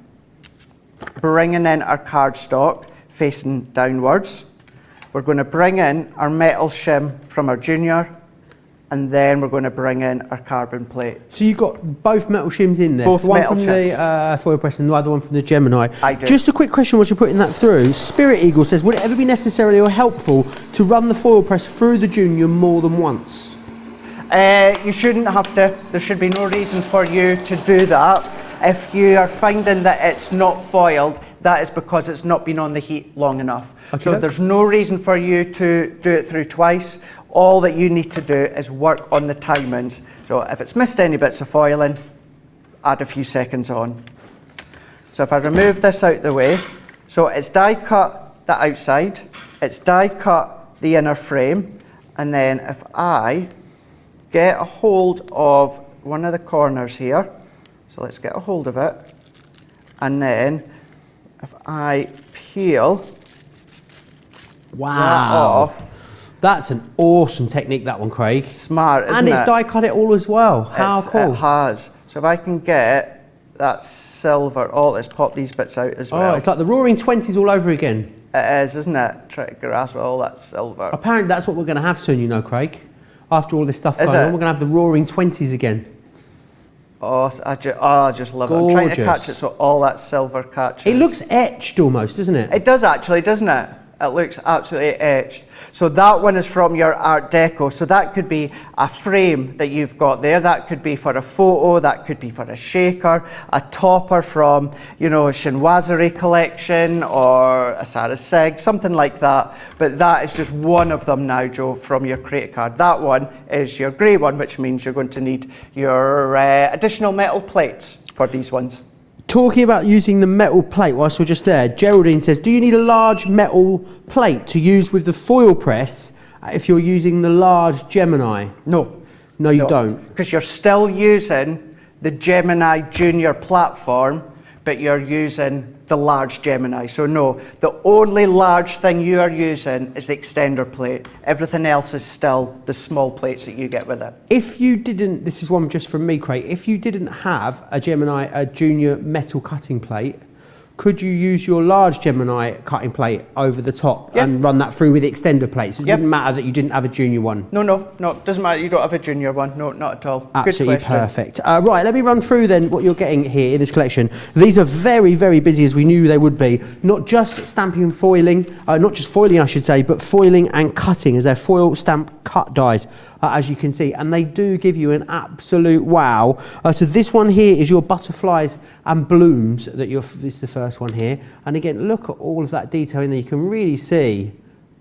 B: bringing in our cardstock facing downwards. We're going to bring in our metal shim from our Junior, and then we're going to bring in our carbon plate.
A: So you've got both metal shims in there?
B: Both
A: one
B: metal
A: from
B: shims.
A: The foil press and the other one from the Gemini.
B: I do.
A: Just a quick question while you're putting that through. Spirit Eagle says, would it ever be necessary or helpful to run the foil press through the Junior more than once?
B: You shouldn't have to. There should be no reason for you to do that. If you are finding that it's not foiled, that is because it's not been on the heat long enough.
A: Okay.
B: So there's no reason for you to do it through twice. All that you need to do is work on the timings. So if it's missed any bits of foiling, add a few seconds on. So if I remove this out the way, so it's die cut the outside, it's die cut the inner frame, and then if I get a hold of one of the corners here, so let's get a hold of it, and then if I peel that off.
A: That's an awesome technique, that one, Craig.
B: Smart, isn't it?
A: And it's die cut it all as well. How cool.
B: It has. So if I can get that silver, let's pop these bits out as well.
A: Oh, it's like the Roaring Twenties all over again.
B: It is, isn't it? Try to grasp all that silver.
A: Apparently that's what we're going to have soon, you know, Craig. After all this stuff going on, we're going to have the Roaring Twenties again.
B: Oh, I just love it. I'm trying to catch it so all that silver catches.
A: It looks etched almost, doesn't it?
B: It does actually, doesn't it? It looks absolutely etched. So that one is from your Art Deco. So that could be a frame that you've got there. That could be for a photo. That could be for a shaker, a topper from, you know, a chinoiserie collection or a Sarah Sig, something like that. But that is just one of them now, Joe, from your Create card. That one is your grey one, which means you're going to need your additional metal plates for these ones.
A: Talking about using the metal plate whilst we're just there, Geraldine says, do you need a large metal plate to use with the foil press if you're using the large Gemini?
B: No.
A: No, you don't.
B: Because you're still using the Gemini Junior platform, but you're using the large Gemini. So no, the only large thing you are using is the extender plate. Everything else is still the small plates that you get with it.
A: If you didn't, this is one just from me, Craig, if you didn't have a Gemini, a junior metal cutting plate, could you use your large Gemini cutting plate over the top and run that through with the extender plates? It wouldn't matter that you didn't have a junior one.
B: No, it doesn't matter. You don't have a junior one. No, not at all.
A: Absolutely perfect. Right, let me run through then what you're getting here in this collection. These are very, very busy, as we knew they would be. Not just stamping and foiling, not just foiling I should say, but foiling and cutting, as they're foil stamp cut dies, as you can see, and they do give you an absolute wow. So this one here is your butterflies and blooms that this is the first one here, and again, look at all of that detail in there. You can really see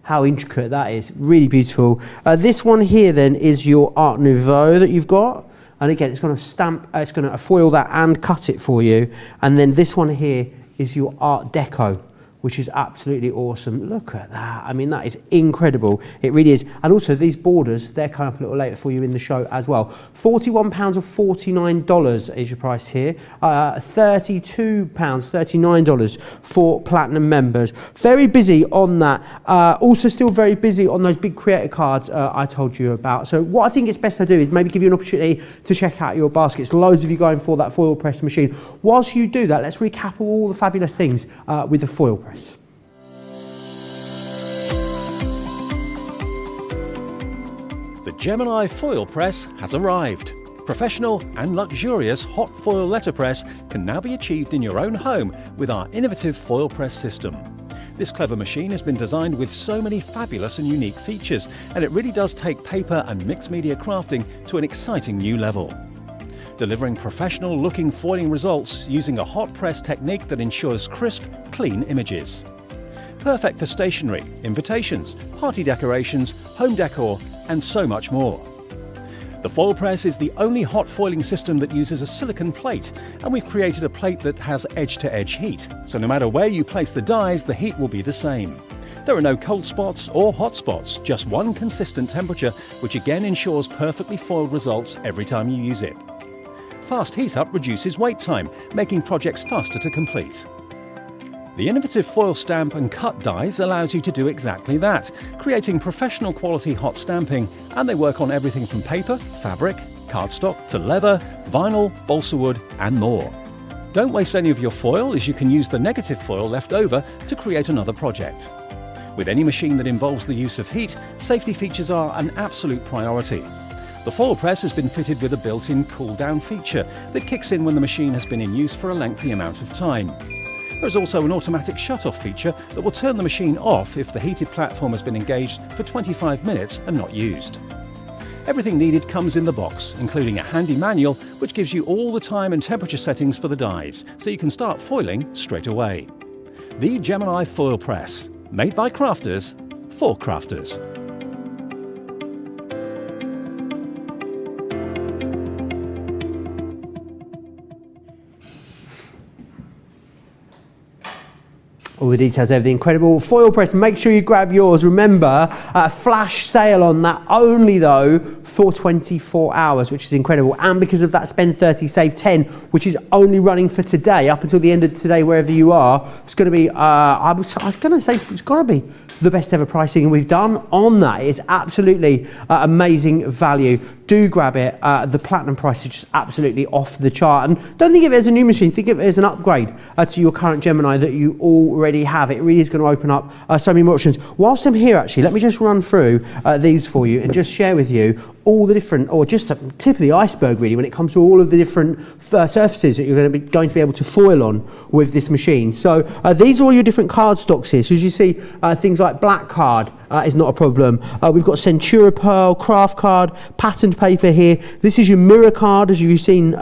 A: how intricate that is. Really beautiful. This one here then is your Art Nouveau that you've got, and again, it's going to stamp, it's going to foil that and cut it for you. And then this one here is your Art Deco, which is absolutely awesome. Look at that. I mean, that is incredible. It really is. And also these borders, they're coming up a little later for you in the show as well. £41 or $49 is your price here. £32, $39 for platinum members. Very busy on that. Also still very busy on those big creator cards I told you about. So what I think it's best to do is maybe give you an opportunity to check out your baskets. Loads of you going for that foil press machine. Whilst you do that, let's recap all the fabulous things with the foil press.
C: The Gemini foil press has arrived. Professional and luxurious hot foil letterpress can now be achieved in your own home with our innovative foil press system. This clever machine has been designed with so many fabulous and unique features, and it really does take paper and mixed media crafting to an exciting new level. Delivering professional looking foiling results using a hot press technique that ensures crisp, clean images. Perfect for stationery, invitations, party decorations, home decor, and so much more. The foil press is the only hot foiling system that uses a silicon plate, and we've created a plate that has edge-to-edge heat, so no matter where you place the dies, the heat will be the same. There are no cold spots or hot spots, just one consistent temperature, which again ensures perfectly foiled results every time you use it. Fast heat up reduces wait time, making projects faster to complete. The innovative foil stamp and cut dies allows you to do exactly that, creating professional quality hot stamping, and they work on everything from paper, fabric, cardstock to leather, vinyl, balsa wood and more. Don't waste any of your foil, as you can use the negative foil left over to create another project. With any machine that involves the use of heat, safety features are an absolute priority. The foil press has been fitted with a built-in cool-down feature that kicks in when the machine has been in use for a lengthy amount of time. There is also an automatic shut-off feature that will turn the machine off if the heated platform has been engaged for 25 minutes and not used. Everything needed comes in the box, including a handy manual which gives you all the time and temperature settings for the dies, so you can start foiling straight away. The Gemini Foil Press, made by crafters for crafters.
A: All the details there, the incredible foil press. Make sure you grab yours. Remember, flash sale on that, only though for 24 hours, which is incredible. And because of that spend 30, save 10, which is only running for today, up until the end of today, wherever you are, it's going to be, I was going to say, it's got to be the best ever pricing we've done on that. It's absolutely amazing value. Do grab it. The platinum price is just absolutely off the chart. And don't think of it as a new machine. Think of it as an upgrade to your current Gemini that you already have. It really is going to open up so many more options. Whilst I'm here, actually, let me just run through these for you and just share with you all the different, or just the tip of the iceberg really, when it comes to all of the different surfaces that you're going to be able to foil on with this machine. So these are all your different card stocks here. So as you see, things like black card is not a problem. We've got Centura Pearl, craft card, patterned paper here. This is your mirror card, as you've seen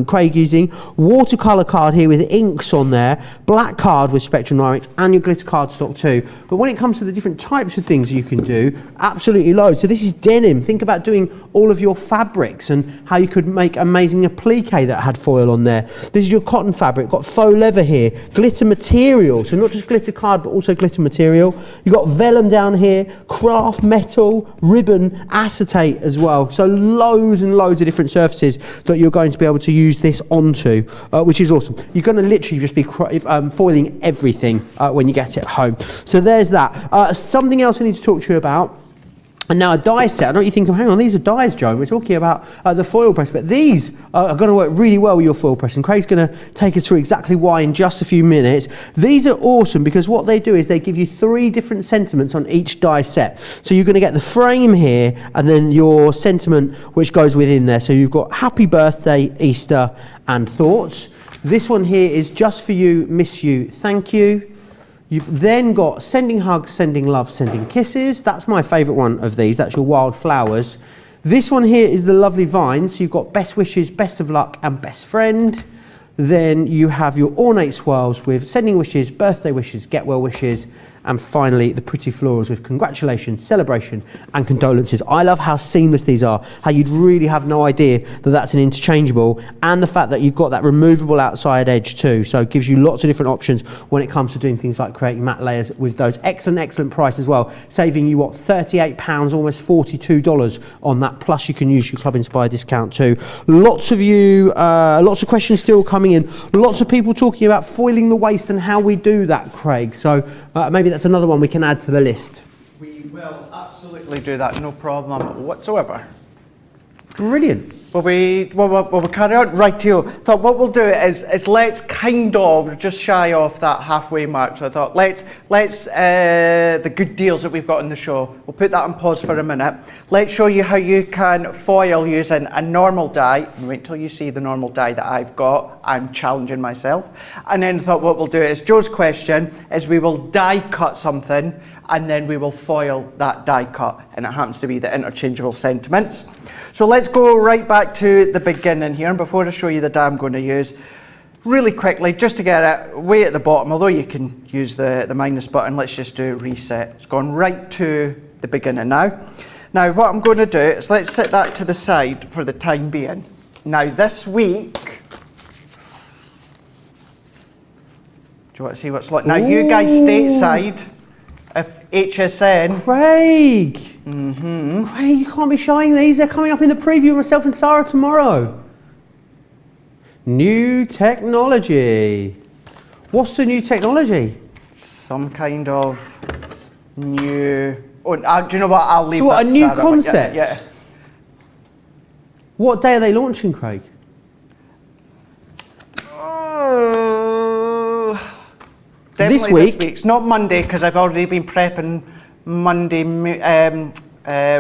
A: Craig using. Watercolour card here with inks on there. Black card with Spectrum Dynamics, and your glitter card stock too. But when it comes to the different types of things you can do, absolutely loads. So this is denim. Think about doing all of your fabrics and how you could make amazing applique that had foil on there. This is your cotton fabric, got faux leather here, glitter material, so not just glitter card but also glitter material. You've got vellum down here, craft metal, ribbon, acetate as well. So loads and loads of different surfaces that you're going to be able to use this onto, which is awesome. You're going to literally just be foiling everything when you get it home. So there's that. Something else I need to talk to you about. And now a die set. I know you think, hang on, these are dies, Joe. We're talking about the foil press, but these are going to work really well with your foil press. And Craig's going to take us through exactly why in just a few minutes. These are awesome because what they do is they give you 3 different sentiments on each die set. So you're going to get the frame here and then your sentiment which goes within there. So you've got happy birthday, Easter and thoughts. This one here is just for you, miss you, thank you. You've then got sending hugs, sending love, sending kisses. That's my favourite one of these. That's your wildflowers. This one here is the lovely vines. So you've got best wishes, best of luck and best friend. Then you have your ornate swirls with sending wishes, birthday wishes, get well wishes, and finally the pretty florals with congratulations, celebration and condolences. I love how seamless these are, how you'd really have no idea that that's an interchangeable, and the fact that you've got that removable outside edge too, so it gives you lots of different options when it comes to doing things like creating matte layers with those. Excellent price as well, saving you what, £38, almost $42 on that, plus you can use your Club Inspire discount too. Lots of questions still coming in, lots of people talking about foiling the waist and how we do that, Craig, so maybe that's another one we can add to the list.
B: We will absolutely do that, no problem whatsoever.
A: Brilliant.
B: Will we carry on? Rightio. Thought what we'll do is let's kind of just shy off that halfway mark. So I thought let's the good deals that we've got on the show, we'll put that on pause for a minute. Let's show you how you can foil using a normal die. Wait till you see the normal die that I've got. I'm challenging myself. And then I thought what we'll do is Joe's question is we will die cut something and then we will foil that die cut, and it happens to be the interchangeable sentiments. So let's go right back to the beginning here, and before I show you the die I'm going to use, really quickly, just to get it way at the bottom, although you can use the minus button, let's just do reset. It's gone right to the beginning now. Now what I'm going to do is let's set that to the side for the time being. Now this week, do you want to see what's like? Now you guys stateside, if HSN.
A: Craig! Craig, you can't be showing these. They're coming up in the preview with myself and Sarah tomorrow. New technology. What's the new technology?
B: Some kind of new... Oh, do you know what? I'll leave
A: so what,
B: that
A: a new
B: Sarah,
A: concept?
B: Yeah.
A: What day are they launching, Craig?
B: Definitely
A: this week.
B: It's not Monday because I've already been prepping Monday,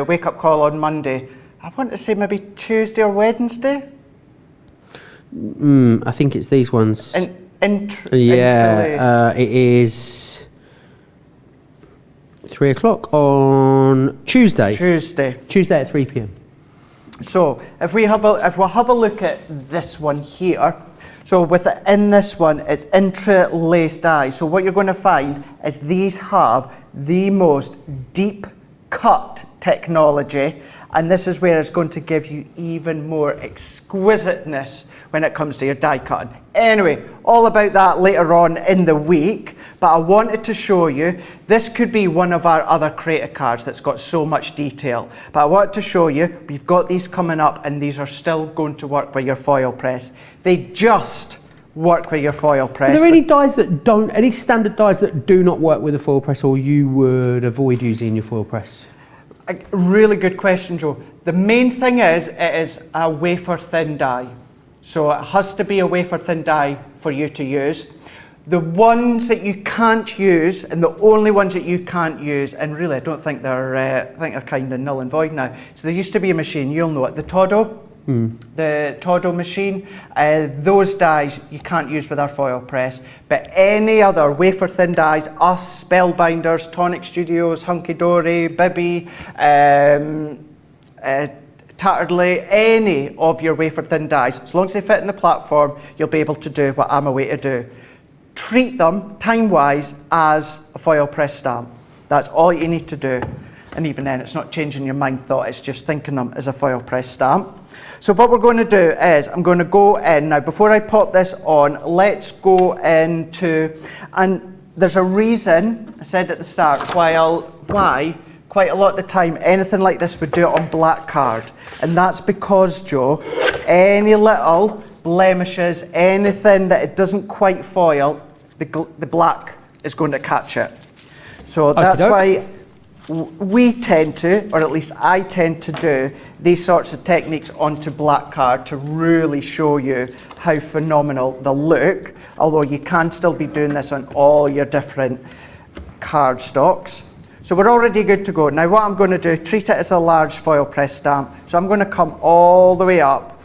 B: wake up call on Monday. I want to say maybe Tuesday or Wednesday.
A: I think it's these ones. It is 3 o'clock on Tuesday. Tuesday at 3 p.m.
B: So if we'll have a look at this one here. So within this one, it's interlaced dies. So what you're going to find is these have the most deep cut technology, and this is where it's going to give you even more exquisiteness when it comes to your die cutting. Anyway, all about that later on in the week, but I wanted to show you, this could be one of our other creator cards that's got so much detail, but I wanted to show you, we've got these coming up and these are still going to work with your foil press. They just work with your foil press.
A: Are there any dies that don't, any standard dies that do not work with a foil press, or you would avoid using in your foil press?
B: A really good question, Joe. The main thing is, it is a wafer thin die. So it has to be a wafer thin die for you to use. The ones that you can't use, and the only ones that you can't use, and really I don't think they're kind of null and void now. So there used to be a machine, you'll know it, the Todo. The Todo machine, those dies you can't use with our foil press, but any other wafer thin dies, us, Spellbinders, Tonic Studios, Hunky Dory, Bibby, Tatterley, any of your wafer thin dies, as long as they fit in the platform, you'll be able to do what I'm away to do. Treat them, time-wise, as a foil press stamp. That's all you need to do. And even then, it's not changing your mind thought, it's just thinking them as a foil press stamp. So what we're going to do is, I'm going to go in, now before I pop this on, let's go into, and there's a reason, I said at the start, why quite a lot of the time, anything like this would do it on black card. And that's because, Joe, any little blemishes, anything that it doesn't quite foil, the black is going to catch it. So that's why we tend to, or at least I tend to do, these sorts of techniques onto black card to really show you how phenomenal they'll look, although you can still be doing this on all your different card stocks. So we're already good to go. Now what I'm going to do, treat it as a large foil press stamp. So I'm going to come all the way up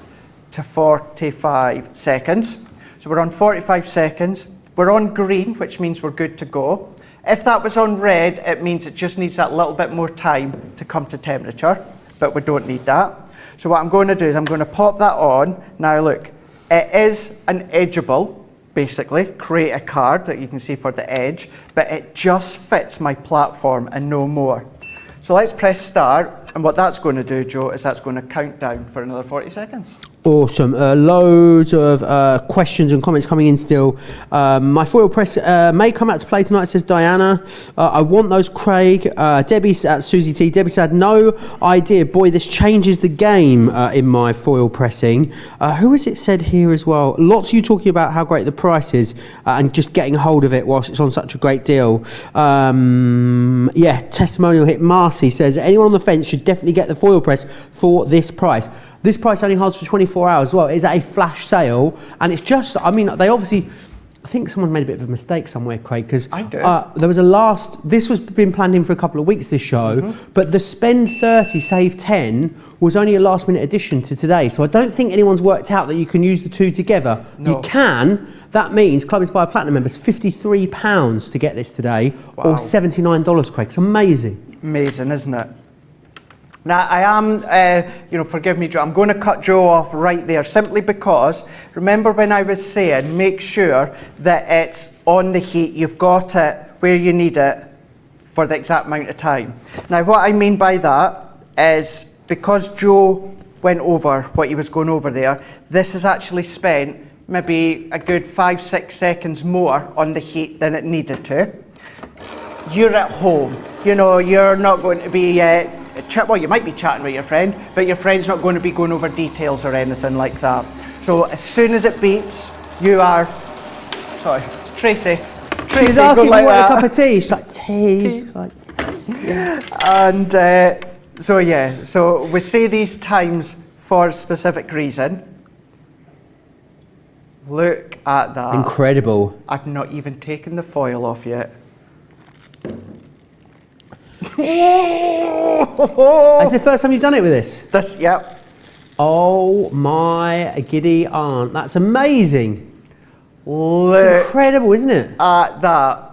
B: to 45 seconds. So we're on 45 seconds. We're on green, which means we're good to go. If that was on red, it means it just needs that little bit more time to come to temperature, but we don't need that. So what I'm going to do is I'm going to pop that on. Now look, it is an edgeable, basically, create a card that you can see for the edge, but it just fits my platform and no more. So let's press start, and what that's going to do, Joe, is that's going to count down for another 40 seconds.
A: Awesome. Loads of questions and comments coming in still. My foil press may come out to play tonight, says Diana. I want those, Craig. Debbie at Susie T. Debbie said, no idea. Boy, this changes the game in my foil pressing. Who has it said here as well? Lots of you talking about how great the price is and just getting hold of it whilst it's on such a great deal. Yeah, testimonial hit. Marcy says, anyone on the fence should definitely get the foil press for this price. This price only holds for 24 hours as well. It's a flash sale, and it's just, I mean, they obviously, I think someone made a bit of a mistake somewhere, Craig, because there was this was been planned in for a couple of weeks, this show, but the spend 30, save 10 was only a last minute addition to today. So I don't think anyone's worked out that you can use the two together. No. You can. That means Club Inspire Platinum members, £53 to get this today, or $79, Craig. It's amazing.
B: Amazing, isn't it? Now, I am, forgive me, Joe, I'm going to cut Joe off right there simply because, remember when I was saying, make sure that it's on the heat, you've got it where you need it for the exact amount of time. Now, what I mean by that is because Joe went over what he was going over there, this has actually spent maybe a good 5-6 seconds more on the heat than it needed to. You're at home, you're not going to be... well, you might be chatting with your friend, but your friend's not going to be going over details or anything like that. So as soon as it beeps, you are... Sorry, it's Tracy.
A: She was asking me what a cup of tea. She's like, tea?
B: And so we say these times for a specific reason. Look at that.
A: Incredible.
B: I've not even taken the foil off yet.
A: Is it the first time you've done it with this?
B: Yep.
A: Oh my giddy aunt, that's amazing.
B: Look,
A: it's incredible, isn't it?
B: At that.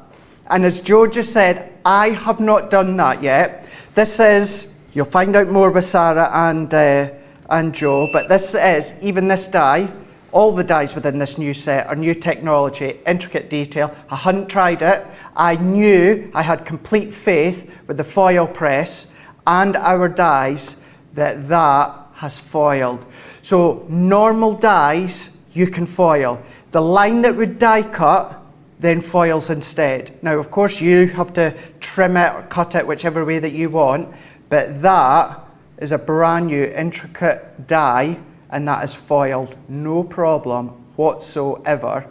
B: And as Joe just said, I have not done that yet. This is, you'll find out more with Sarah and Joe, but this is, even this die, all the dies within this new set are new technology, intricate detail. I hadn't tried it. I knew I had complete faith with the foil press and our dies that has foiled. So normal dies you can foil. The line that would die cut then foils instead. Now of course you have to trim it or cut it whichever way that you want, but that is a brand new intricate die and that is foiled, no problem whatsoever.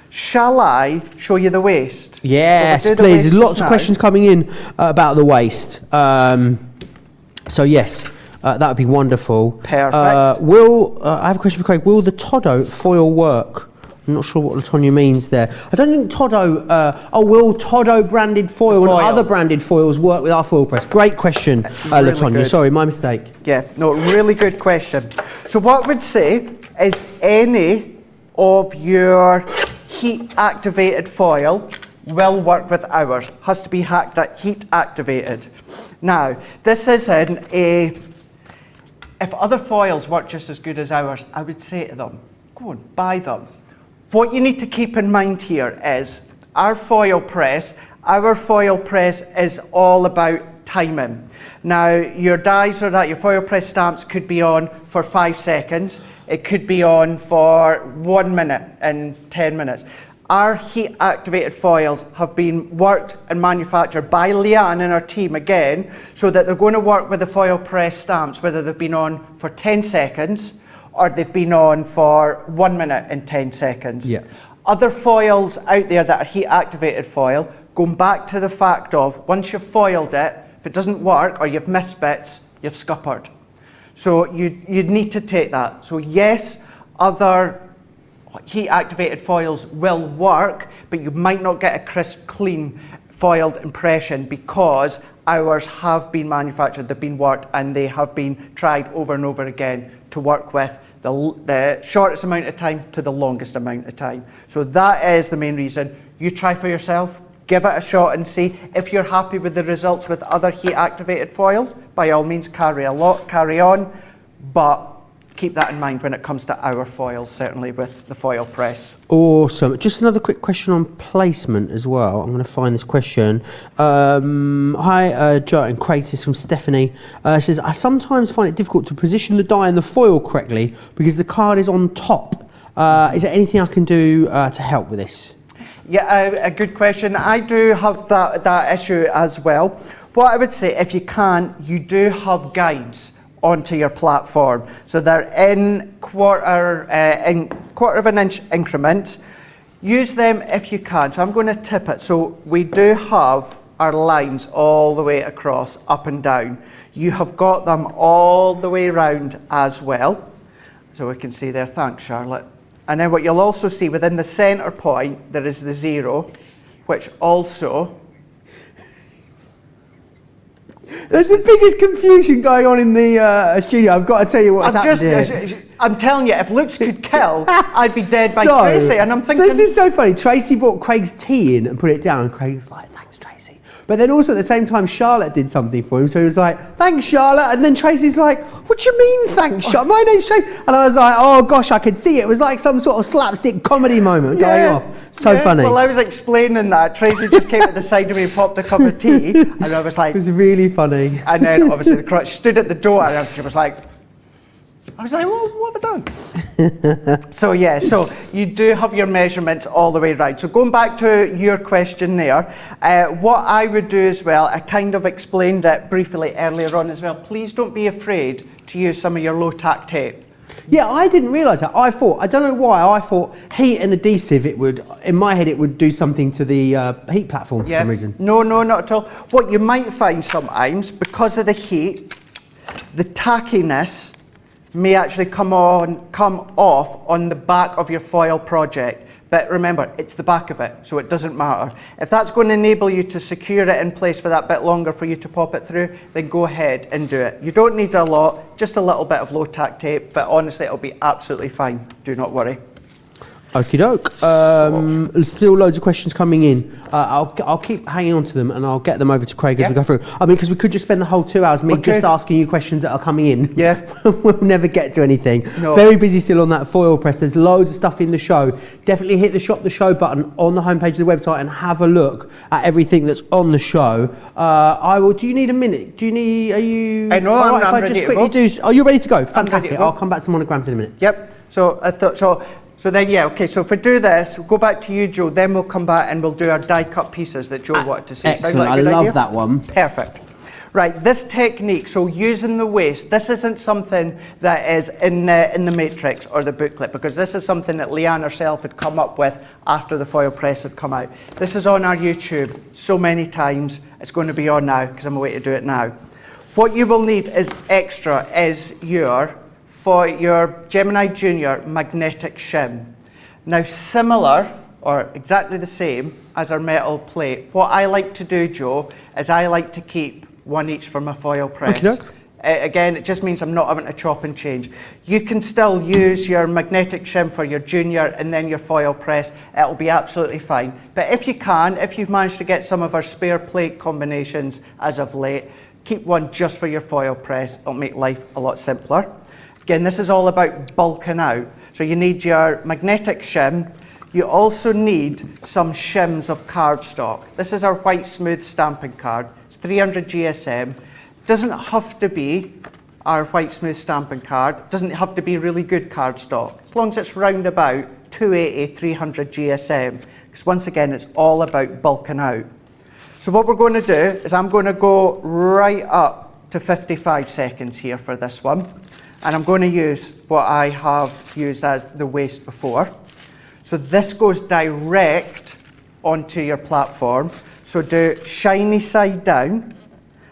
B: Shall I show you the waist?
A: Yes, please. There's lots of questions coming in about the waist. So yes, that would be wonderful.
B: Perfect.
A: I have a question for Craig. Will the Todo foil work? I'm not sure what Latonia means there. I don't think Todo, will Todo branded foil and other branded foils work with our foil press? Great question, really Latonia. Good. Sorry, my mistake.
B: Yeah, no, really good question. So what I would say is any of your heat activated foil will work with ours. Has to be heat activated. Now, this isn't if other foils work just as good as ours, I would say to them, go and buy them. What you need to keep in mind here is our foil press is all about timing. Now, your dies or that, your foil press stamps could be on for 5 seconds. It could be on for 1 minute and 10 minutes. Our heat activated foils have been worked and manufactured by Leanne and our team again, so that they're going to work with the foil press stamps, whether they've been on for 10 seconds or they've been on for 1 minute and 10 seconds.
A: Yeah.
B: Other foils out there that are heat activated foil, going back to the fact of once you've foiled it, if it doesn't work or you've missed bits, you've scuppered. So you'd need to take that. So yes, other heat activated foils will work, but you might not get a crisp, clean foiled impression because ours have been manufactured, they've been worked, and they have been tried over and over again to work with the shortest amount of time to the longest amount of time. So that is the main reason. You try for yourself, give it a shot and see. If you're happy with the results with other heat activated foils, by all means carry on, but keep that in mind when it comes to our foils, certainly with the foil press.
A: Awesome. Just another quick question on placement as well. I'm going to find this question. Hi, Joe and Craig. This is from Stephanie. Says, I sometimes find it difficult to position the die in the foil correctly because the card is on top. Is there anything I can do to help with this?
B: Yeah, a good question. I do have that issue as well. What I would say, if you can, you do have guides onto your platform. So they're in quarter of an inch increments. Use them if you can. So I'm going to tip it. So we do have our lines all the way across, up and down. You have got them all the way around as well. So we can see there, thanks Charlotte. And then what you'll also see within the center point, there is the 0, which also...
A: There's the biggest confusion going on in the studio. I've got to tell you what's happening here.
B: I'm telling you, if looks could kill, I'd be dead by Tracy. And I'm thinking...
A: So this is so funny. Tracy brought Craig's tea in and put it down, and Craig was like, thanks, Tracy. But then also at the same time, Charlotte did something for him, so he was like, thanks, Charlotte. And then Tracy's like, what do you mean, thanks, Charlotte? My name's Tracy. And I was like, oh gosh, I could see it. It was like some sort of slapstick comedy moment going off. So funny.
B: Well, I was explaining that. Tracy just came at the side of me and popped a cup of tea. And I was like...
A: It was really funny.
B: And then obviously the crutch stood at the door and she was like... I was like, well, what have I done? So yeah, so you do have your measurements all the way right. So going back to your question there, what I would do as well, I kind of explained it briefly earlier on as well. Please don't be afraid to use some of your low-tack tape.
A: Yeah, I didn't realise that. I don't know why, I thought heat and adhesive, it would, in my head, it would do something to the heat platform for some reason.
B: No, not at all. What you might find sometimes, because of the heat, the tackiness may actually come off on the back of your foil project. But remember, it's the back of it, so it doesn't matter. If that's going to enable you to secure it in place for that bit longer for you to pop it through, then go ahead and do it. You don't need a lot, just a little bit of low-tack tape, but honestly, it'll be absolutely fine. Do not worry.
A: Okie doke. Still loads of questions coming in. I'll keep hanging on to them and I'll get them over to Craig as we go through. I mean, because we could just spend the whole 2 hours just asking you questions that are coming in.
B: Yeah.
A: We'll never get to anything.
B: No.
A: Very busy still on that foil press. There's loads of stuff in the show. Definitely hit the Shop the Show button on the homepage of the website and have a look at everything that's on the show. Do you need a minute? Are you...
B: I know, I'm ready to go.
A: Are you ready to go? Fantastic. I'll come back to monograms in a minute.
B: Yep. So then, so if we do this, we'll go back to you, Joe, then we'll come back and we'll do our die cut pieces that Joe wanted to see.
A: Excellent,
B: Sound like a good
A: I love
B: idea?
A: that one.
B: Perfect. Right, this technique, so using the waste, this isn't something that is in the matrix or the booklet, because this is something that Leanne herself had come up with after the foil press had come out. This is on our YouTube so many times, it's going to be on now, because I'm away to do it now. What you will need is for your Gemini Junior magnetic shim. Now similar, or exactly the same as our metal plate, what I like to do, Joe, is I like to keep one each for my foil press.
A: Okay.
B: Again, it just means I'm not having to chop and change. You can still use your magnetic shim for your junior and then your foil press. It'll be absolutely fine. But if you've managed to get some of our spare plate combinations as of late, keep one just for your foil press. It'll make life a lot simpler. Again, this is all about bulking out. So you need your magnetic shim. You also need some shims of cardstock. This is our white smooth stamping card. It's 300 GSM. Doesn't have to be our white smooth stamping card. Doesn't have to be really good cardstock. As long as it's round about 280, 300 GSM. Because once again, it's all about bulking out. So what we're going to do is I'm going to go right up to 55 seconds here for this one. And I'm going to use what I have used as the waste before. So this goes direct onto your platform. So do shiny side down,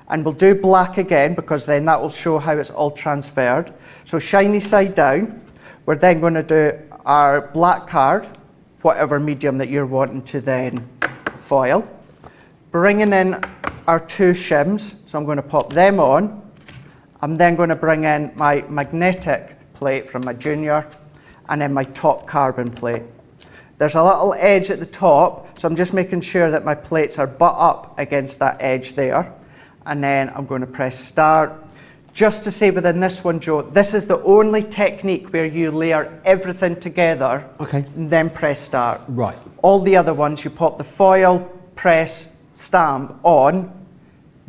B: and we'll do black again because then that will show how it's all transferred. So shiny side down. We're then going to do our black card, whatever medium that you're wanting to then foil. Bringing in our two shims, so I'm going to pop them on. I'm then going to bring in my magnetic plate from my junior and then my top carbon plate. There's a little edge at the top, so I'm just making sure that my plates are butt up against that edge there. And then I'm going to press start. Just to say within this one, Joe, this is the only technique where you layer everything together and then press start.
A: Right.
B: All the other ones, you pop the foil, press, stamp on,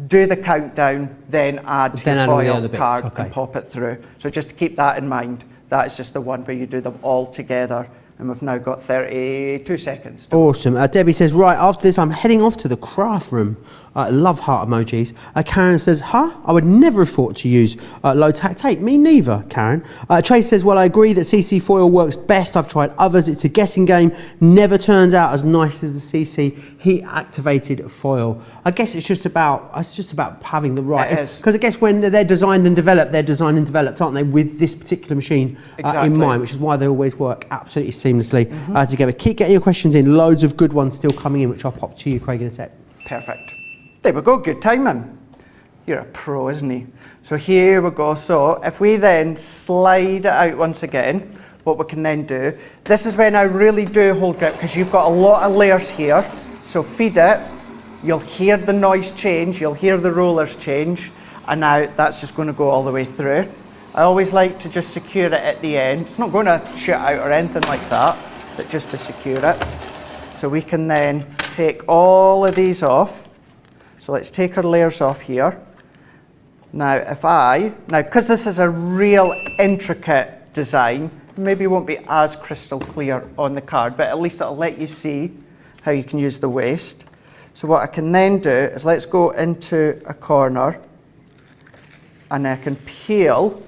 B: do the countdown, then add to your foil card and pop it through. So just to keep that in mind, that is just the one where you do them all together. And we've now got 32 seconds.
A: Awesome. Debbie says, right, after this, I'm heading off to the craft room. Love heart emojis. Karen says, I would never have thought to use low-tack tape. Me neither, Karen. Trace says, well, I agree that CC foil works best. I've tried others. It's a guessing game. Never turns out as nice as the CC heat-activated foil. I guess it's just about having the right. Because I guess when they're designed and developed, aren't they, with this particular machine in mind, which is why they always work absolutely seamlessly together. Keep getting your questions in. Loads of good ones still coming in, which I'll pop to you, Craig, in a sec.
B: Perfect. There we go, good timing. You're a pro, isn't he? So here we go. So if we then slide it out once again, what we can then do, this is when I really do hold grip because you've got a lot of layers here. So feed it, you'll hear the noise change, you'll hear the rollers change, and now that's just going to go all the way through. I always like to just secure it at the end. It's not going to shoot out or anything like that, but just to secure it. So we can then take all of these off. So let's take our layers off here. Now because this is a real intricate design, maybe it won't be as crystal clear on the card, but at least it'll let you see how you can use the waste. So what I can then do is let's go into a corner and I can peel.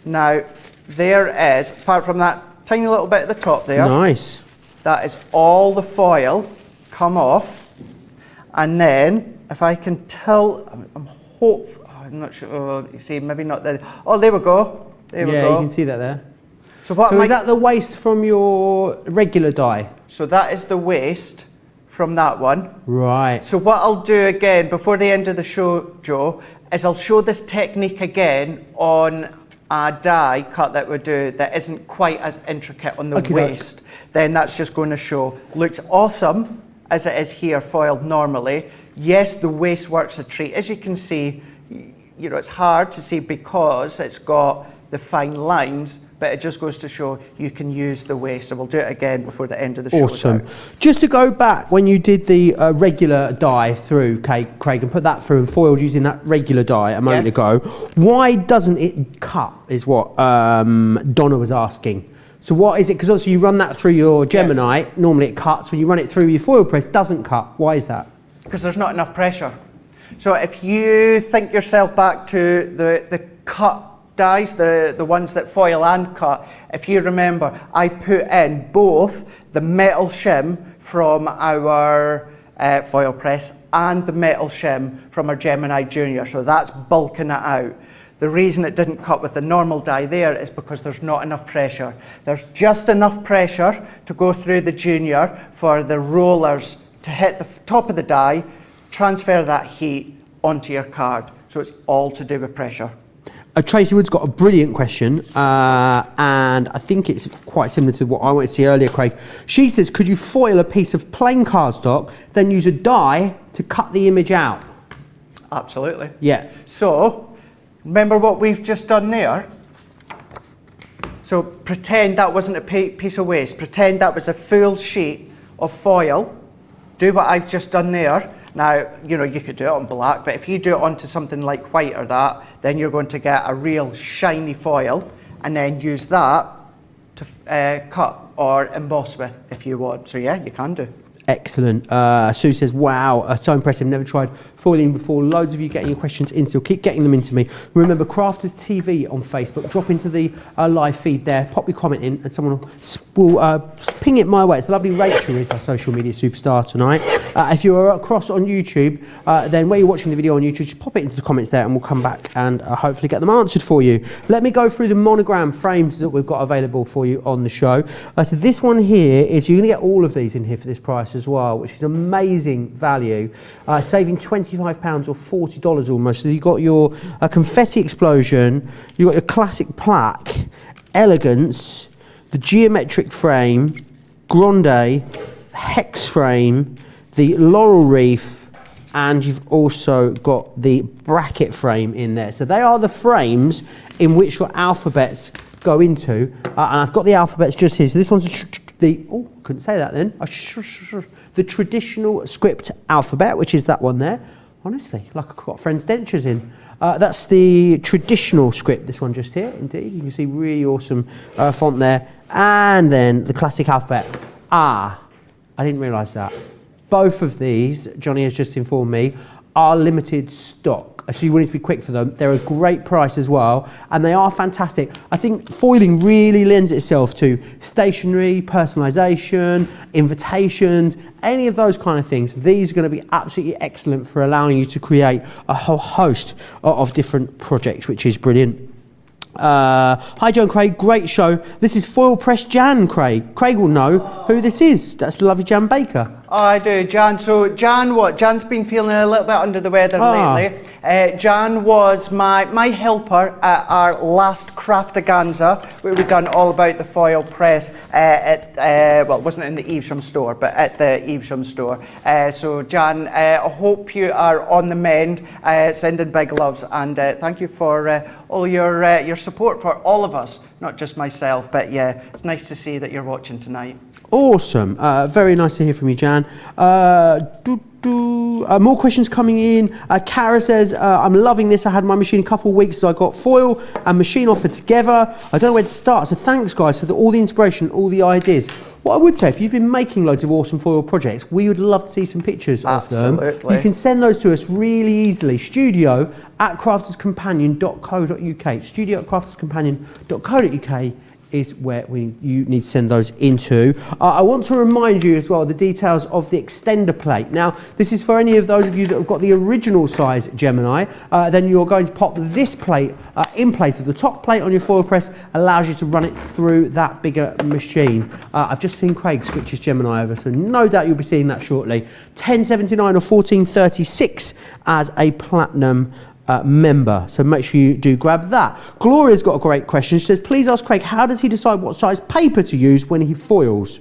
B: Now there is, apart from that tiny little bit at the top there,
A: nice.
B: That is all the foil come off. And then, if I can tilt, I'm not sure, you see, maybe not there. Oh, there we go. There we go.
A: Yeah, you can see that there.
B: So
A: is that the waste from your regular die?
B: So that is the waste from that one.
A: Right.
B: So what I'll do again, before the end of the show, Joe, is I'll show this technique again on a die cut that we do that isn't quite as intricate on the waste. Then that's just going to show. Looks awesome. As it is here, foiled normally. Yes, the waste works a treat. As you can see, it's hard to see because it's got the fine lines, but it just goes to show you can use the waste. So we'll do it again before the end of the show.
A: Awesome. Just to go back, when you did the regular die through, Craig, and put that through and foiled using that regular die a moment ago, why doesn't it cut, is what Donna was asking. So what is it? Because obviously you run that through your Gemini, normally it cuts. When you run it through your foil press, it doesn't cut. Why is that?
B: Because there's not enough pressure. So if you think yourself back to the cut dies, the ones that foil and cut, if you remember, I put in both the metal shim from our foil press and the metal shim from our Gemini Junior. So that's bulking it out. The reason it didn't cut with the normal die there is because there's not enough pressure. There's just enough pressure to go through the Junior for the rollers to hit the top of the die, transfer that heat onto your card. So it's all to do with pressure.
A: Tracy Wood's got a brilliant question, and I think it's quite similar to what I wanted to see earlier, Craig. She says, could you foil a piece of plain cardstock, then use a die to cut the image out?
B: Absolutely.
A: Yeah.
B: So, remember what we've just done there? So pretend that wasn't a piece of waste. Pretend that was a full sheet of foil. Do what I've just done there. Now, you know, you could do it on black, but if you do it onto something like white or that, then you're going to get a real shiny foil, and then use that to cut or emboss with if you want. So yeah, you can do.
A: Excellent. Sue says, wow, so impressive. Never tried foiling before. Loads of you getting your questions in still. Keep getting them into me. Remember, Crafters TV on Facebook. Drop into the live feed there. Pop your comment in and someone will ping it my way. It's lovely Rachel is our social media superstar tonight. If you're across on YouTube, then where you're watching the video on YouTube, just pop it into the comments there and we'll come back and hopefully get them answered for you. Let me go through the monogram frames that we've got available for you on the show. So this one here is, you're going to get all of these in here for this price as well, which is amazing value, saving £25 or $40 almost. So you've got your confetti explosion, you've got your classic plaque, elegance, the geometric frame, grande, hex frame, the laurel wreath, and you've also got the bracket frame in there. So they are the frames in which your alphabets go into, and I've got the alphabets just here. So this one's couldn't say that then. The traditional script alphabet, which is that one there. Honestly, like I've got Friends dentures in. That's the traditional script, this one just here, indeed. You can see really awesome font there. And then the classic alphabet. I didn't realise that. Both of these, Johnny has just informed me, are limited stock. So you want to be quick for them. They're a great price as well, and they are fantastic. I think foiling really lends itself to stationery, personalisation, invitations, any of those kind of things. These are going to be absolutely excellent for allowing you to create a whole host of different projects, which is brilliant. Hi Joe and Craig, great show. This is Foilpress Jan, Craig. Craig will know who this is. That's lovely Jan Baker.
B: Oh, I do, Jan. So Jan, Jan's been feeling a little bit under the weather lately. Jan was my helper at our last Craftaganza, where we've done all about the foil press well, it wasn't in the Evesham store, but at the Evesham store. So Jan, I hope you are on the mend. Sending big loves, and thank you for all your support for all of us, not just myself, but yeah, it's nice to see that you're watching tonight.
A: Awesome. Very nice to hear from you, Jan. More questions coming in. Kara says, I'm loving this. I had my machine a couple of weeks, so I got foil and machine offered together. I don't know where to start. So thanks, guys, for all the inspiration, all the ideas. What I would say, if you've been making loads of awesome foil projects, we would love to see some pictures of them. You can send those to us really easily. studio@crafterscompanion.co.uk. studio@crafterscompanion.co.uk is where you need to send those into. I want to remind you as well the details of the extender plate. Now, this is for any of those of you that have got the original size Gemini. Then you're going to pop this plate in place of the top plate on your foil press, allows you to run it through that bigger machine. I've just seen Craig switch his Gemini over, so no doubt you'll be seeing that shortly. 1079 or 1436 as a platinum member, so make sure you do grab that. Gloria's got a great question. She says, please ask Craig, how does he decide what size paper to use when he foils?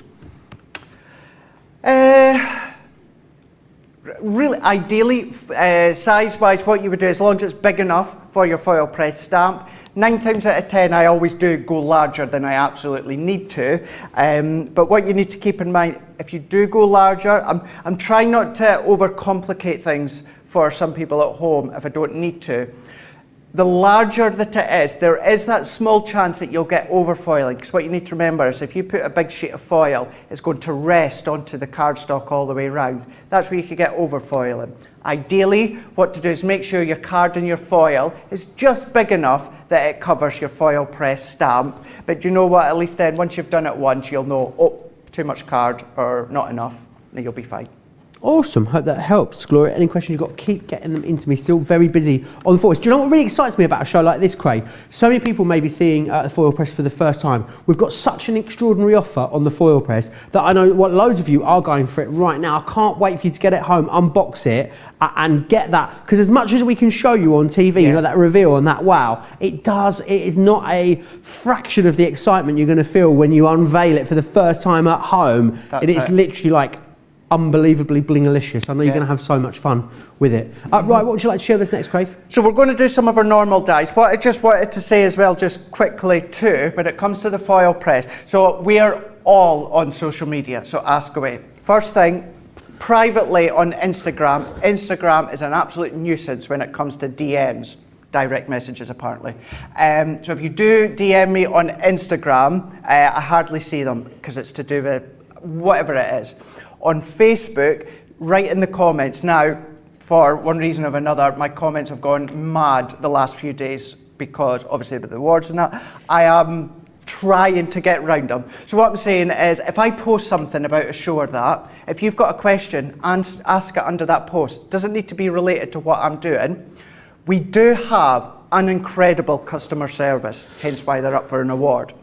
B: Really, ideally, size-wise, what you would do, as long as it's big enough for your foil press stamp. 9 times out of 10, I always do go larger than I absolutely need to. But what you need to keep in mind, if you do go larger, I'm trying not to overcomplicate things for some people at home if I don't need to. The larger that it is, there is that small chance that you'll get overfoiling, because what you need to remember is if you put a big sheet of foil, it's going to rest onto the cardstock all the way around. That's where you could get overfoiling. Ideally, what to do is make sure your card and your foil is just big enough that it covers your foil press stamp. But you know what, at least then, once you've done it once, you'll know, oh, too much card or not enough, then you'll be fine.
A: Awesome, hope that helps. Gloria, any questions you've got, keep getting them into me. Still very busy on the foils. Do you know what really excites me about a show like this, Craig? So many people may be seeing the foil press for the first time. We've got such an extraordinary offer on the foil press that I know what loads of you are going for it right now. I can't wait for you to get it home, unbox it, and get that. Because as much as we can show you on TV, you know, that reveal and that wow, it is not a fraction of the excitement you're going to feel when you unveil it for the first time at home. It is literally like unbelievably blingalicious. I know you're going to have so much fun with it. Right, what would you like to share with us next, Craig?
B: So we're going to do some of our normal dies. What I just wanted to say as well, just quickly too, when it comes to the foil press, so we are all on social media, so ask away. First thing, privately on Instagram. Instagram is an absolute nuisance when it comes to DMs, direct messages apparently. So if you do DM me on Instagram, I hardly see them because it's to do with whatever it is. On Facebook, write in the comments. Now, for one reason or another, my comments have gone mad the last few days because obviously with the awards and that, I am trying to get round them. So what I'm saying is, if I post something about a show or that, if you've got a question, ask it under that post. Doesn't need to be related to what I'm doing. We do have an incredible customer service, hence why they're up for an award.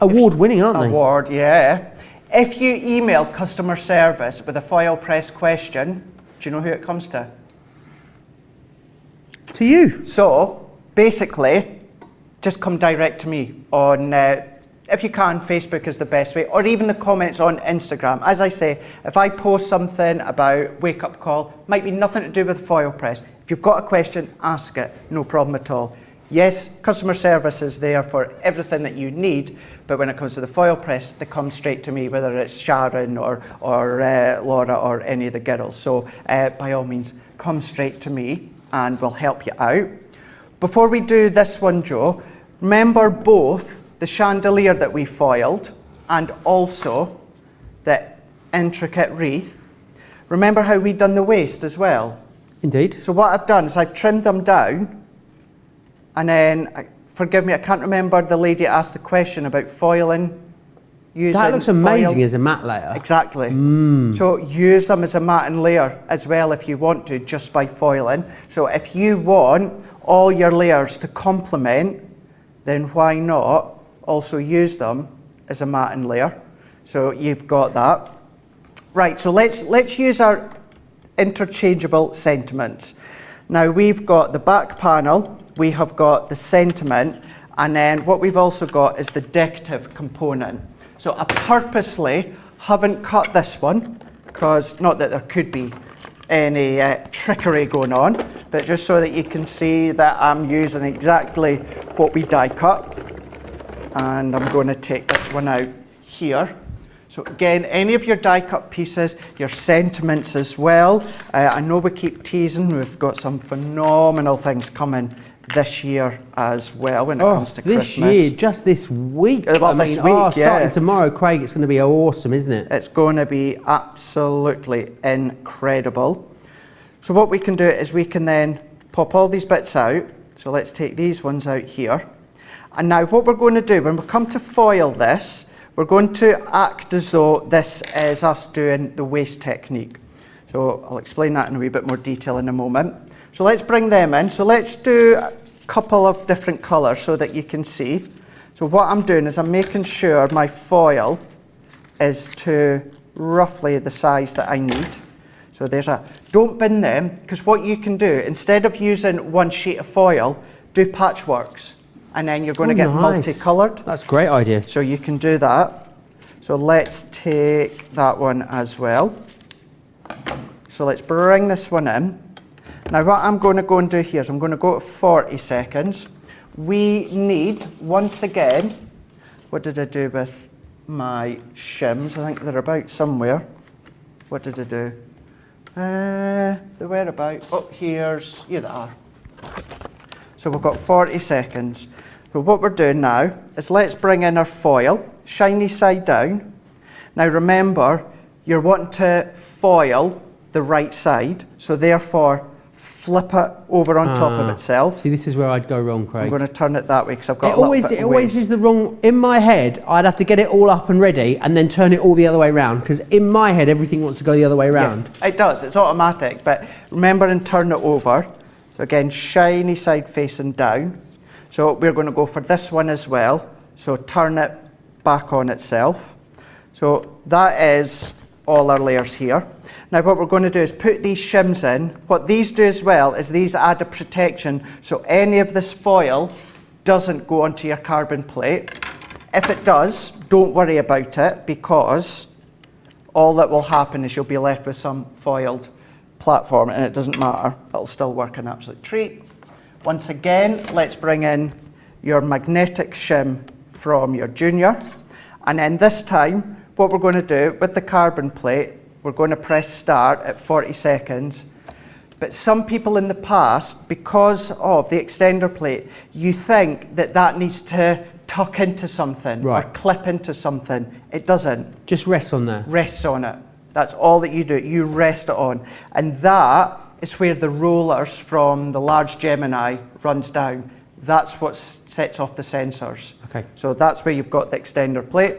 A: Award-winning, aren't they?
B: Award, yeah. If you email customer service with a Foilpress question, do you know who it comes to?
A: To you.
B: So, basically, just come direct to me on, if you can, Facebook is the best way, or even the comments on Instagram. As I say, if I post something about wake up call, might be nothing to do with Foilpress. If you've got a question, ask it, no problem at all. Yes, customer service is there for everything that you need, but when it comes to the Foilpress, they come straight to me, whether it's Sharon or Laura or any of the girls. So by all means, come straight to me and we'll help you out. Before we do this one, Joe, remember both the chandelier that we foiled and also the intricate wreath. Remember how we done the waist as well?
A: Indeed.
B: So what I've done is I've trimmed them down, and then, forgive me, I can't remember the lady asked the question about foiling.
A: That looks amazing as a matte layer.
B: Exactly. So use them as a matte layer as well if you want to, just by foiling. So if you want all your layers to complement, then why not also use them as a matte layer? So you've got that. Right, so let's use our interchangeable sentiments. Now we've got the back panel, we have got the sentiment, and then what we've also got is the decorative component. So I purposely haven't cut this one, because not that there could be any trickery going on, but just so that you can see that I'm using exactly what we die cut. And I'm going to take this one out here. So again, any of your die cut pieces, your sentiments as well. I know we keep teasing, we've got some phenomenal things coming this year as well when it comes to
A: this
B: Christmas.
A: Year, just this week.
B: Well, this week,
A: starting tomorrow, Craig, it's going to be awesome, isn't it?
B: It's going to be absolutely incredible. So what we can do is we can then pop all these bits out. So let's take these ones out here. And now what we're going to do, when we come to foil this, we're going to act as though this is us doing the waist technique. So I'll explain that in a wee bit more detail in a moment. So let's bring them in. So let's do a couple of different colours so that you can see. So what I'm doing is I'm making sure my foil is to roughly the size that I need. So don't bin them, because what you can do, instead of using one sheet of foil, do patchworks. And then you're going to get multicoloured.
A: That's a great idea.
B: So you can do that. So let's take that one as well. So let's bring this one in. Now what I'm going to go and do here is I'm going to go at 40 seconds. We need, once again, what did I do with my shims? I think they're about somewhere. What did I do? They were about, here they are. So we've got 40 seconds. So what we're doing now is let's bring in our foil, shiny side down. Now remember, you're wanting to foil the right side, so therefore flip it over on top of itself.
A: See, this is where I'd go wrong, Craig.
B: I'm going to turn it that way because I've got
A: It always is the wrong. In my head, I'd have to get it all up and ready and then turn it all the other way around, because in my head, everything wants to go the other way around.
B: Yeah, it does. It's automatic. But remember and turn it over. So again, shiny side facing down. So we're going to go for this one as well. So turn it back on itself. So that is all our layers here. Now what we're going to do is put these shims in. What these do as well is these add a protection, so any of this foil doesn't go onto your carbon plate. If it does, don't worry about it, because all that will happen is you'll be left with some foiled platform, and it doesn't matter. It'll still work an absolute treat. Once again, let's bring in your magnetic shim from your junior. And then this time, what we're going to do with the carbon plate, we're going to press start at 40 seconds. But some people in the past, because of the extender plate, you think that that needs to tuck into something or clip into something. It doesn't.
A: Just rests on there.
B: Rests on it. That's all that you do. You rest it on. And that is where the rollers from the large Gemini runs down. That's what sets off the sensors.
A: Okay.
B: So that's where you've got the extender plate.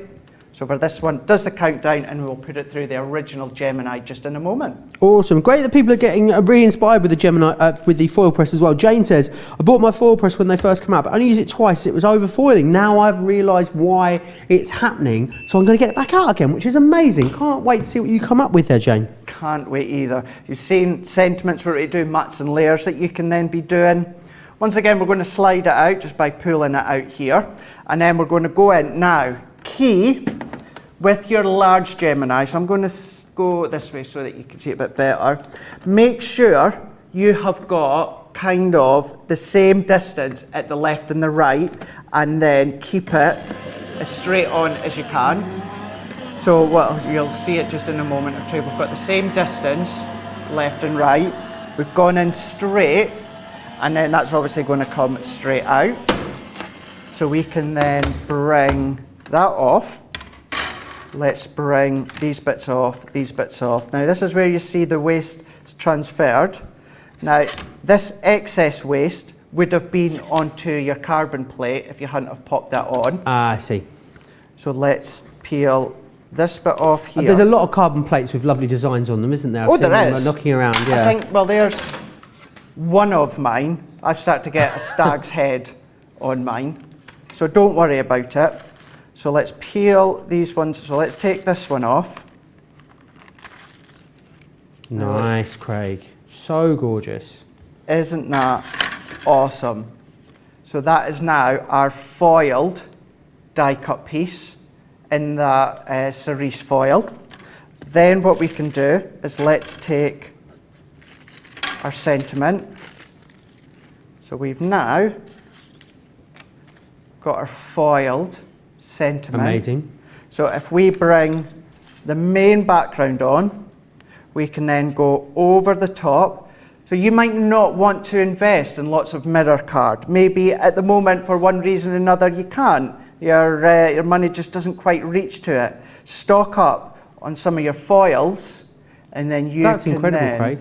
B: So for this one, does the countdown, and we'll put it through the original Gemini just in a moment.
A: Awesome. Great that people are getting really inspired with the Gemini, with the foil press as well. Jane says, I bought my foil press when they first came out, but I only used it twice. It was over foiling. Now I've realised why it's happening, so I'm going to get it back out again, which is amazing. Can't wait to see what you come up with there, Jane.
B: Can't wait either. You've seen sentiments where we do mats and layers that you can then be doing. Once again, we're going to slide it out just by pulling it out here, and then we're going to go in now. Key with your large Gemini, so I'm going to go this way so that you can see it a bit better. Make sure you have got kind of the same distance at the left and the right, and then keep it as straight on as you can. So you'll see it just in a moment or two. We've got the same distance, left and right. We've gone in straight, and then that's obviously going to come straight out. So we can then bring that off. Let's bring these bits off, these bits off. Now this is where you see the waste is transferred. Now this excess waste would have been onto your carbon plate if you hadn't have popped that on.
A: I see.
B: So let's peel this bit off here.
A: There's a lot of carbon plates with lovely designs on them, isn't there?
B: Oh, there is.
A: Knocking around, yeah.
B: I think, well, there's one of mine. I've started to get a stag's head on mine. So don't worry about it. So let's peel these ones. So let's take this one off.
A: Nice, Craig. So gorgeous.
B: Isn't that awesome? So that is now our foiled die cut piece in that cerise foil. Then what we can do is let's take our sentiment. So we've now got our foiled sentiment.
A: Amazing.
B: So if we bring the main background on, we can then go over the top. So you might not want to invest in lots of mirror card. Maybe at the moment, for one reason or another, you can't. Your money just doesn't quite reach to it. Stock up on some of your foils, and then you
A: That's
B: can
A: incredible,
B: then
A: Craig.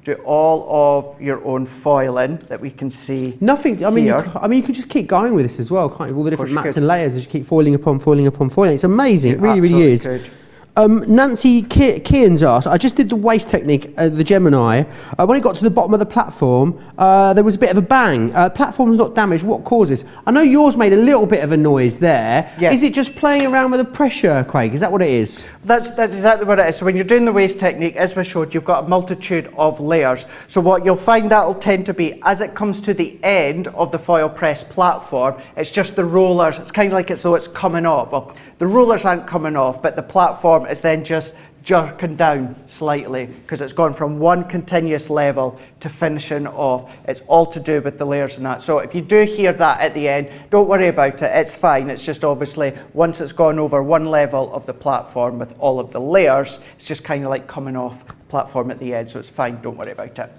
B: do all of your own foiling that we can see.
A: Nothing. I mean,
B: here.
A: you could just keep going with this as well, can't you? All the different
B: Of course
A: mats
B: you
A: and layers as you keep foiling upon foiling upon foiling. It's amazing. It really, really is.
B: Good.
A: Nancy Kearns asked, I just did the waist technique, the Gemini. When it got to the bottom of the platform, there was a bit of a bang. Platform's not damaged. What causes? I know yours made a little bit of a noise there.
B: Yes.
A: Is it just playing around with the pressure, Craig? Is that what it is?
B: That's exactly what it is. So when you're doing the waist technique, as we showed, you've got a multitude of layers. So what you'll find that will tend to be, as it comes to the end of the foil press platform, it's just the rollers. It's kind of like as though it's coming off. Well, the rollers aren't coming off, but the platform is then just jerking down slightly because it's gone from one continuous level to finishing off. It's all to do with the layers and that. So if you do hear that at the end, don't worry about it. It's fine. It's just obviously once it's gone over one level of the platform with all of the layers, it's just kind of like coming off the platform at the end. So it's fine. Don't worry about it.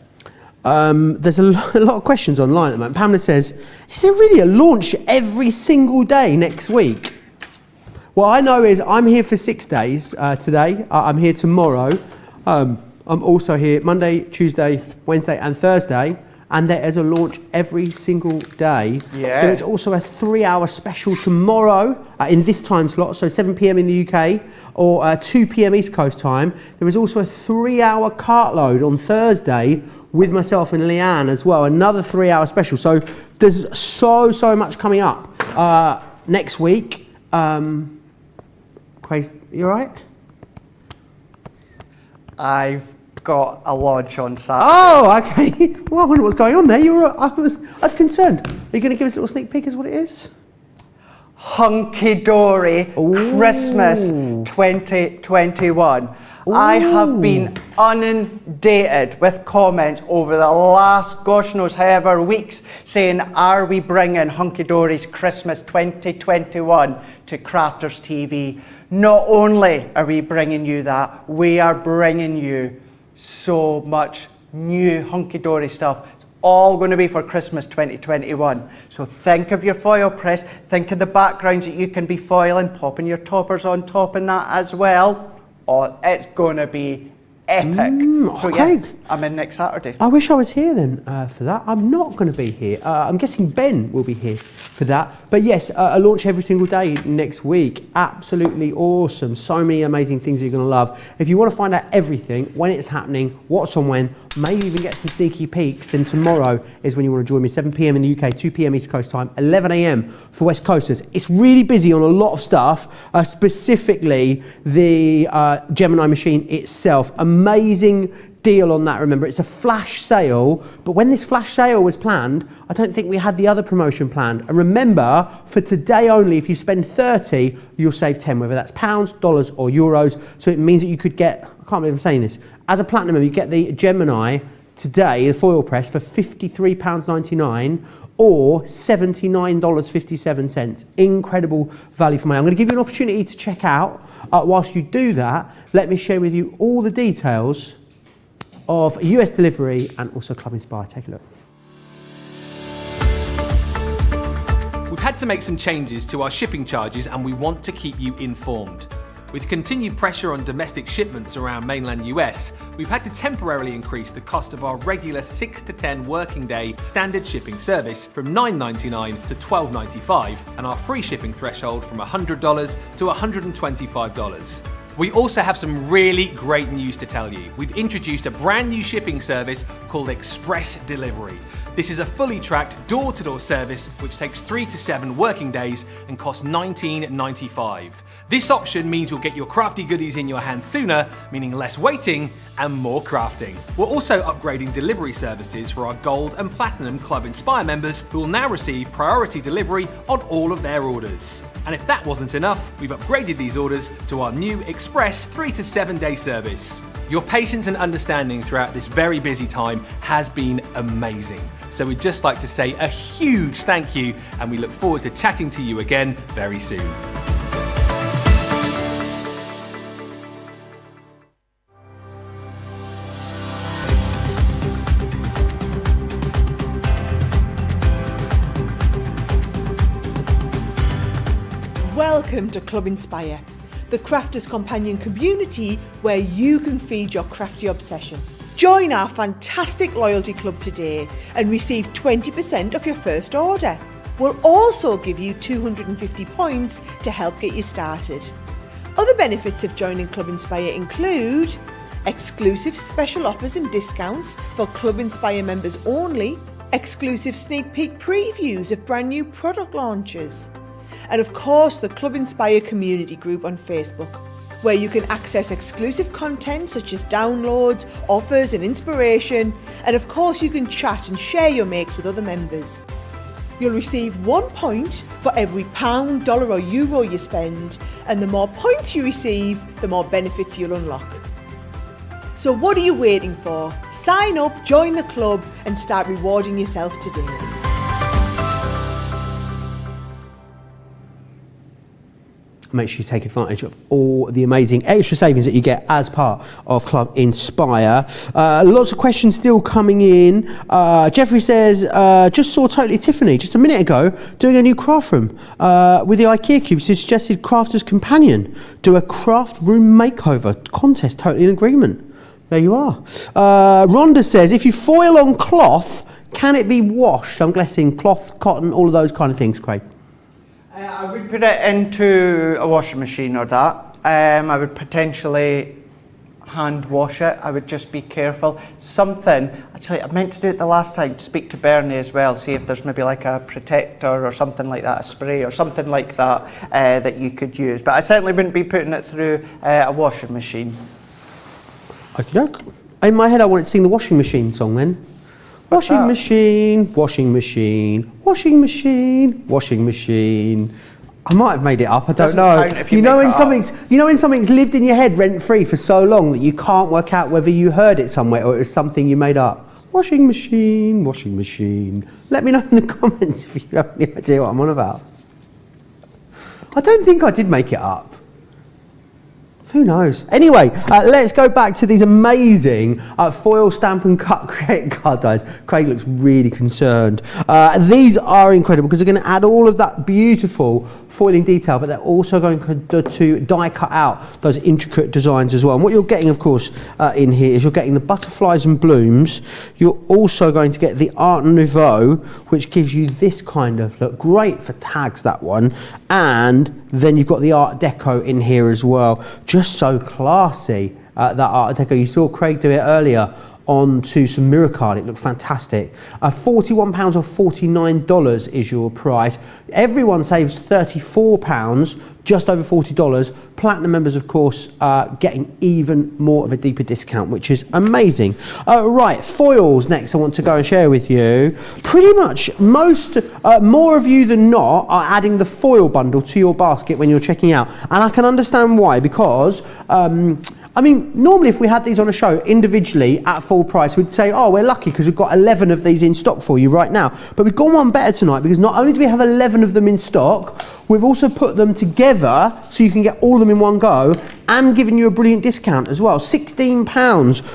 A: There's a lot of questions online at the moment. Pamela says, is there really a launch every single day next week? What I know is I'm here for 6 days today. I'm here tomorrow. I'm also here Monday, Tuesday, Wednesday and Thursday. And there is a launch every single day.
B: Yeah.
A: There is also a 3-hour special tomorrow in this time slot, so 7 p.m. in the UK or 2 p.m. East Coast time. There is also a 3-hour cartload on Thursday with myself and Leanne as well, another 3-hour special. So there's so much coming up next week. Craig, you all right?
B: I've got a launch on Saturday.
A: Oh, okay. Well, I wonder what's going on there. I was concerned. Are you going to give us a little sneak peek as what it is?
B: Hunky Dory Christmas 2021. Ooh. I have been inundated with comments over the last gosh knows however weeks saying, are we bringing Hunky Dory's Christmas 2021 to Crafters TV? not only are we bringing you that, we are bringing you so much new hunky-dory stuff. It's all going to be for Christmas 2021. So think of your foil press, think of the backgrounds that you can be foiling, popping your toppers on top and that as well. Oh, it's going to be epic. So
A: okay.
B: yeah, I'm in next Saturday.
A: I wish I was here then for that. I'm not going to be here. I'm guessing Ben will be here for that. But yes, a launch every single day next week. Absolutely awesome. So many amazing things you're going to love. If you want to find out everything, when it's happening, what's on when, maybe even get some sneaky peeks, then tomorrow is when you want to join me. 7 p.m. in the UK, 2 p.m. East Coast time, 11 a.m. for West Coasters. It's really busy on a lot of stuff, specifically the Gemini machine itself. Amazing deal on that. Remember, it's a flash sale, but when this flash sale was planned, I don't think we had the other promotion planned. And remember, for today only, if you spend 30, you'll save 10, whether that's pounds, dollars, or euros. So it means that you could get, I can't believe I'm saying this, as a platinum member, you get the Gemini today, the foil press, for £53.99 or $79.57. Incredible value for money. I'm going to give you an opportunity to check out. Whilst you do that, let me share with you all the details of US delivery and also Club Inspire. Take a look.
D: We've had to make some changes to our shipping charges and we want to keep you informed. With continued pressure on domestic shipments around mainland US, we've had to temporarily increase the cost of our regular 6 to 10 working day standard shipping service from $9.99 to $12.95 and our free shipping threshold from $100 to $125. We also have some really great news to tell you. We've introduced a brand new shipping service called Express Delivery. This is a fully tracked door-to-door service which takes 3 to 7 working days and costs $19.95. This option means you'll get your crafty goodies in your hands sooner, meaning less waiting and more crafting. We're also upgrading delivery services for our Gold and Platinum Club Inspire members who will now receive priority delivery on all of their orders. And if that wasn't enough, we've upgraded these orders to our new Express 3 to 7 day service. Your patience and understanding throughout this very busy time has been amazing. So we'd just like to say a huge thank you and we look forward to chatting to you again very soon.
E: Welcome to Club Inspire, the crafters' companion community where you can feed your crafty obsession. Join our fantastic loyalty club today and receive 20% off your first order. We'll also give you 250 points to help get you started. Other benefits of joining Club Inspire include exclusive special offers and discounts for Club Inspire members only, exclusive sneak peek previews of brand new product launches, and of course the Club Inspire community group on Facebook, where you can access exclusive content such as downloads, offers and inspiration, and of course you can chat and share your makes with other members. You'll receive 1 point for every pound, dollar or euro you spend, and the more points you receive, the more benefits you'll unlock. So what are you waiting for? Sign up, join the club and start rewarding yourself today.
A: Make sure you take advantage of all the amazing extra savings that you get as part of Club Inspire. Lots of questions still coming in. Jeffrey says, just saw Totally Tiffany just a minute ago doing a new craft room with the IKEA cube. Suggested Crafter's Companion do a craft room makeover contest. Totally in agreement. There you are. Rhonda says, if you foil on cloth, can it be washed? I'm guessing cloth, cotton, all of those kind of things, Craig.
B: I would put it into a washing machine or that. I would potentially hand wash it. I would just be careful. Actually I meant to do it the last time, speak to Bernie as well, see if there's maybe like a protector or something like that, a spray or something like that that you could use. But I certainly wouldn't be putting it through a washing machine.
A: Okey-doke. In my head I wanted to sing the washing machine song then. Washing machine, washing machine, washing machine, washing machine. I might have made it up, I don't know. You know when something's lived in your head rent free for so long that you can't work out whether you heard it somewhere or it was something you made up. Washing machine, washing machine. Let me know in the comments if you have any idea what I'm on about. I don't think I did make it up. Who knows? Anyway, let's go back to these amazing foil stamp and cut credit card dies. Craig looks really concerned. These are incredible because they're going to add all of that beautiful foiling detail, but they're also going to die cut out those intricate designs as well. And what you're getting, of course, in here is you're getting the butterflies and blooms. You're also going to get the Art Nouveau, which gives you this kind of look. Great for tags, that one. And then you've got the Art Deco in here as well. Just so classy, that Art Deco. You saw Craig do it earlier onto some mirror card. It looked fantastic. £41 or $49 is your price. Everyone saves £34, just over $40. Platinum members, of course, getting even more of a deeper discount, which is amazing. Right, foils next I want to go and share with you. Pretty much more of you than not are adding the foil bundle to your basket when you're checking out. And I can understand why, because I mean, normally if we had these on a show individually at full price, we'd say, oh, we're lucky because we've got 11 of these in stock for you right now. But we've gone one better tonight because not only do we have 11 of them in stock, we've also put them together so you can get all of them in one go and giving you a brilliant discount as well. £16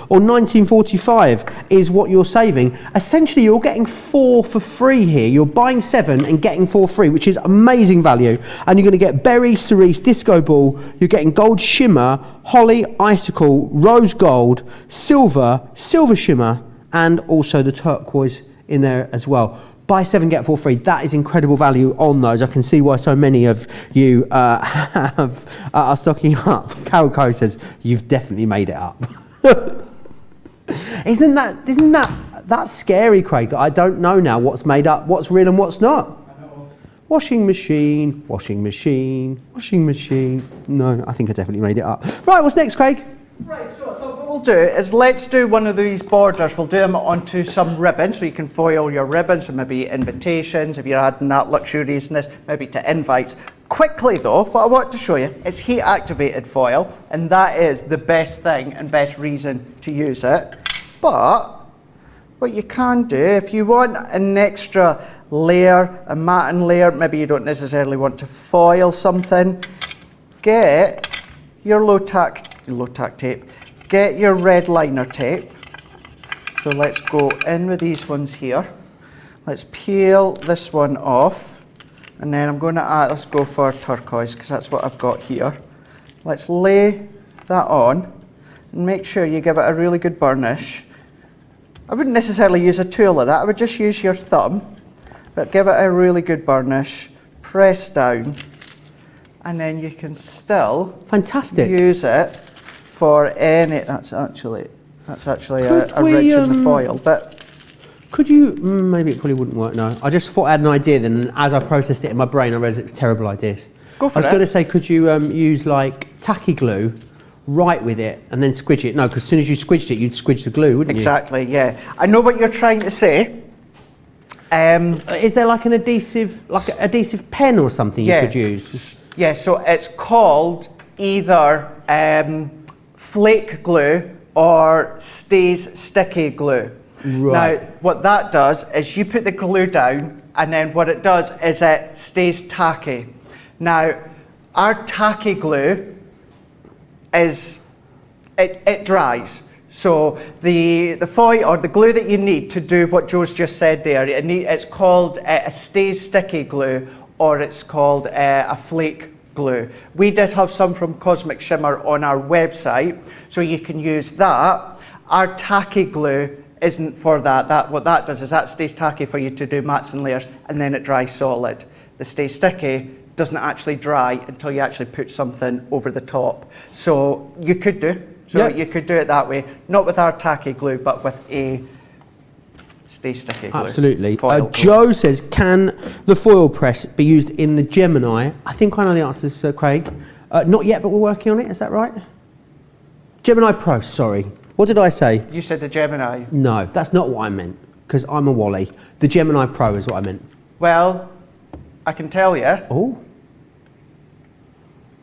A: or $19.45 is what you're saving. Essentially, you're getting 4 for free here. You're buying 7 and getting 4 free, which is amazing value. And you're going to get Berry, Cerise, Disco Ball. You're getting Gold Shimmer, Holly, Icicle, Rose Gold, Silver, Silver Shimmer, and also the turquoise in there as well. Buy 7, get 4 free. That is incredible value on those. I can see why so many of you are stocking up. Carol Coe says, you've definitely made it up. Isn't that scary, Craig, that I don't know now what's made up, what's real and what's not? Washing machine, washing machine, washing machine. No, I think I definitely made it up. Right, what's next, Craig?
B: Right, so I thought what we'll do is let's do one of these borders. We'll do them onto some ribbon so you can foil your ribbons, so maybe invitations, if you're adding that luxuriousness, maybe to invites. Quickly though, what I want to show you is heat activated foil, and that is the best thing and best reason to use it. But what you can do, if you want an extra layer, a matting layer, maybe you don't necessarily want to foil something, get your low tack tape, get your red liner tape. So let's go in with these ones here. Let's peel this one off, and then I'm going to add, let's go for turquoise because that's what I've got here. Let's lay that on and make sure you give it a really good burnish. I wouldn't necessarily use a tool like that, I would just use your thumb, but give it a really good burnish, press down, and then you can still use it for any. That's actually a ridge in the foil. But
A: could you? Maybe it probably wouldn't work. No, I just thought I had an idea. Then, as I processed it in my brain, I realised it's terrible ideas.
B: Go for it.
A: I was going to say, could you use like tacky glue, right with it, and then squidge it? No, because as soon as you squidged it, you'd squidge the glue, wouldn't you?
B: Exactly. Yeah, I know what you're trying to say.
A: Is there like an adhesive pen or something you could use?
B: Yeah, so it's called either flake glue or stays sticky glue.
A: Right.
B: Now, what that does is you put the glue down, and then what it does is it stays tacky. Now, our tacky glue is, it dries. So the foil or the glue that you need to do what Joe's just said there, it's called a stays sticky glue, or it's called a flake glue. We did have some from Cosmic Shimmer on our website, so you can use that. Our tacky glue isn't for that. What that does is that stays tacky for you to do mats and layers, and then it dries solid. The stay sticky doesn't actually dry until you actually put something over the top. So you could do. You could do it that way, not with our tacky glue, but with a stay sticky glue.
A: Absolutely. Joe says, can the foil press be used in the Gemini? I think I know the answer, Sir Craig. Not yet, but we're working on it. Is that right? Gemini Pro, sorry. What did I say?
B: You said the Gemini.
A: No, that's not what I meant, because I'm a Wally. The Gemini Pro is what I meant.
B: Well, I can tell you.
A: Oh.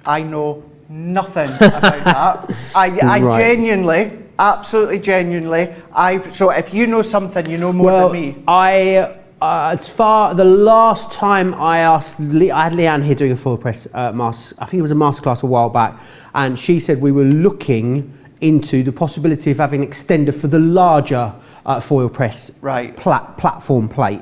B: I know nothing about that. I
A: Right.
B: genuinely, absolutely genuinely, so if you know something, you know more than me.
A: I the last time I asked, I had Leanne here doing a Foilpress master. I think it was a masterclass a while back, and she said we were looking into the possibility of having an extender for the larger Foilpress platform plate.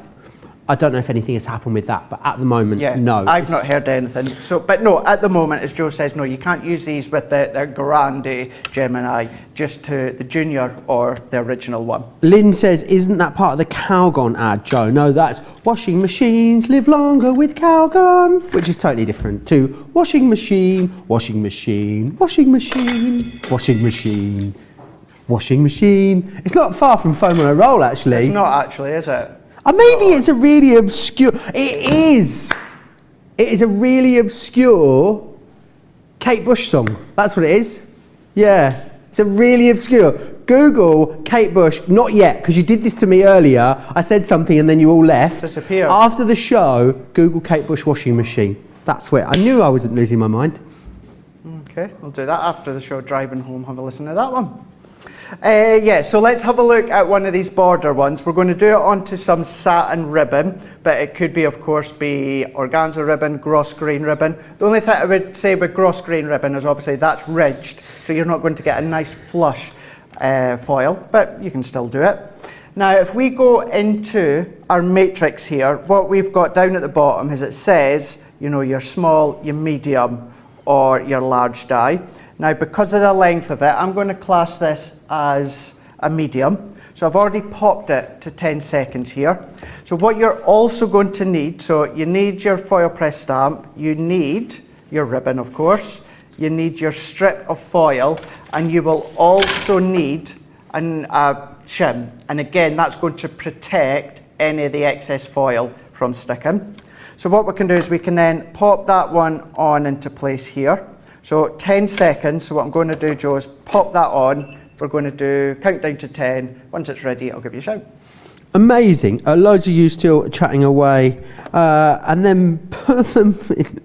A: I don't know if anything has happened with that, but at the moment, no.
B: I've not heard anything. So, but no, at the moment, as Joe says, no, you can't use these with the Grande Gemini, just to the Junior or the original one.
A: Lynn says, isn't that part of the Calgon ad, Joe? No, that's washing machines live longer with Calgon, which is totally different to washing machine, washing machine, washing machine, washing machine, washing machine. It's not far from foam on a roll, actually.
B: It's not actually, is it?
A: Maybe it's a really obscure. It is a really obscure Kate Bush song. That's what it is. Yeah, it's a really obscure. Google Kate Bush. Not yet, because you did this to me earlier. I said something and then you all left.
B: Disappeared.
A: After the show, Google Kate Bush washing machine. That's where I knew I wasn't losing my mind.
B: Okay, we'll do that after the show. Driving home, have a listen to that one. So let's have a look at one of these border ones. We're going to do it onto some satin ribbon, but it could be, of course, be organza ribbon, gross grain ribbon. The only thing I would say with gross grain ribbon is obviously that's ridged, so you're not going to get a nice flush foil, but you can still do it. Now, if we go into our matrix here, what we've got down at the bottom is it says, you know, your small, your medium, or your large die. Now, because of the length of it, I'm going to class this as a medium. So I've already popped it to 10 seconds here. So what you're also going to need, so you need your Foilpress stamp, you need your ribbon, of course, you need your strip of foil, and you will also need a shim. And again, that's going to protect any of the excess foil from sticking. So what we can do is we can then pop that one on into place here. So 10 seconds, so what I'm going to do, Joe, is pop that on. We're going to do count down to 10. Once it's ready, I'll give you a shout.
A: Amazing. Loads of you still chatting away. And then put them in.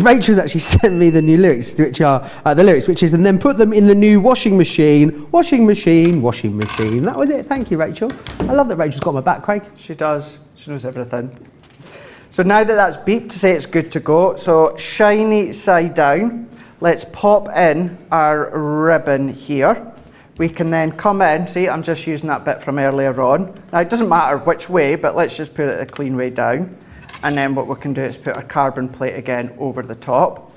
A: Rachel's actually sent me the new lyrics, which are and then put them in the new washing machine, washing machine, washing machine. That was it. Thank you, Rachel. I love that Rachel's got my back, Craig.
B: She does. She knows everything. So now that that's beeped to say it's good to go, so shiny side down, let's pop in our ribbon here. We can then come in, see, I'm just using that bit from earlier on. Now it doesn't matter which way, but let's just put it a clean way down. And then what we can do is put our carbon plate again over the top.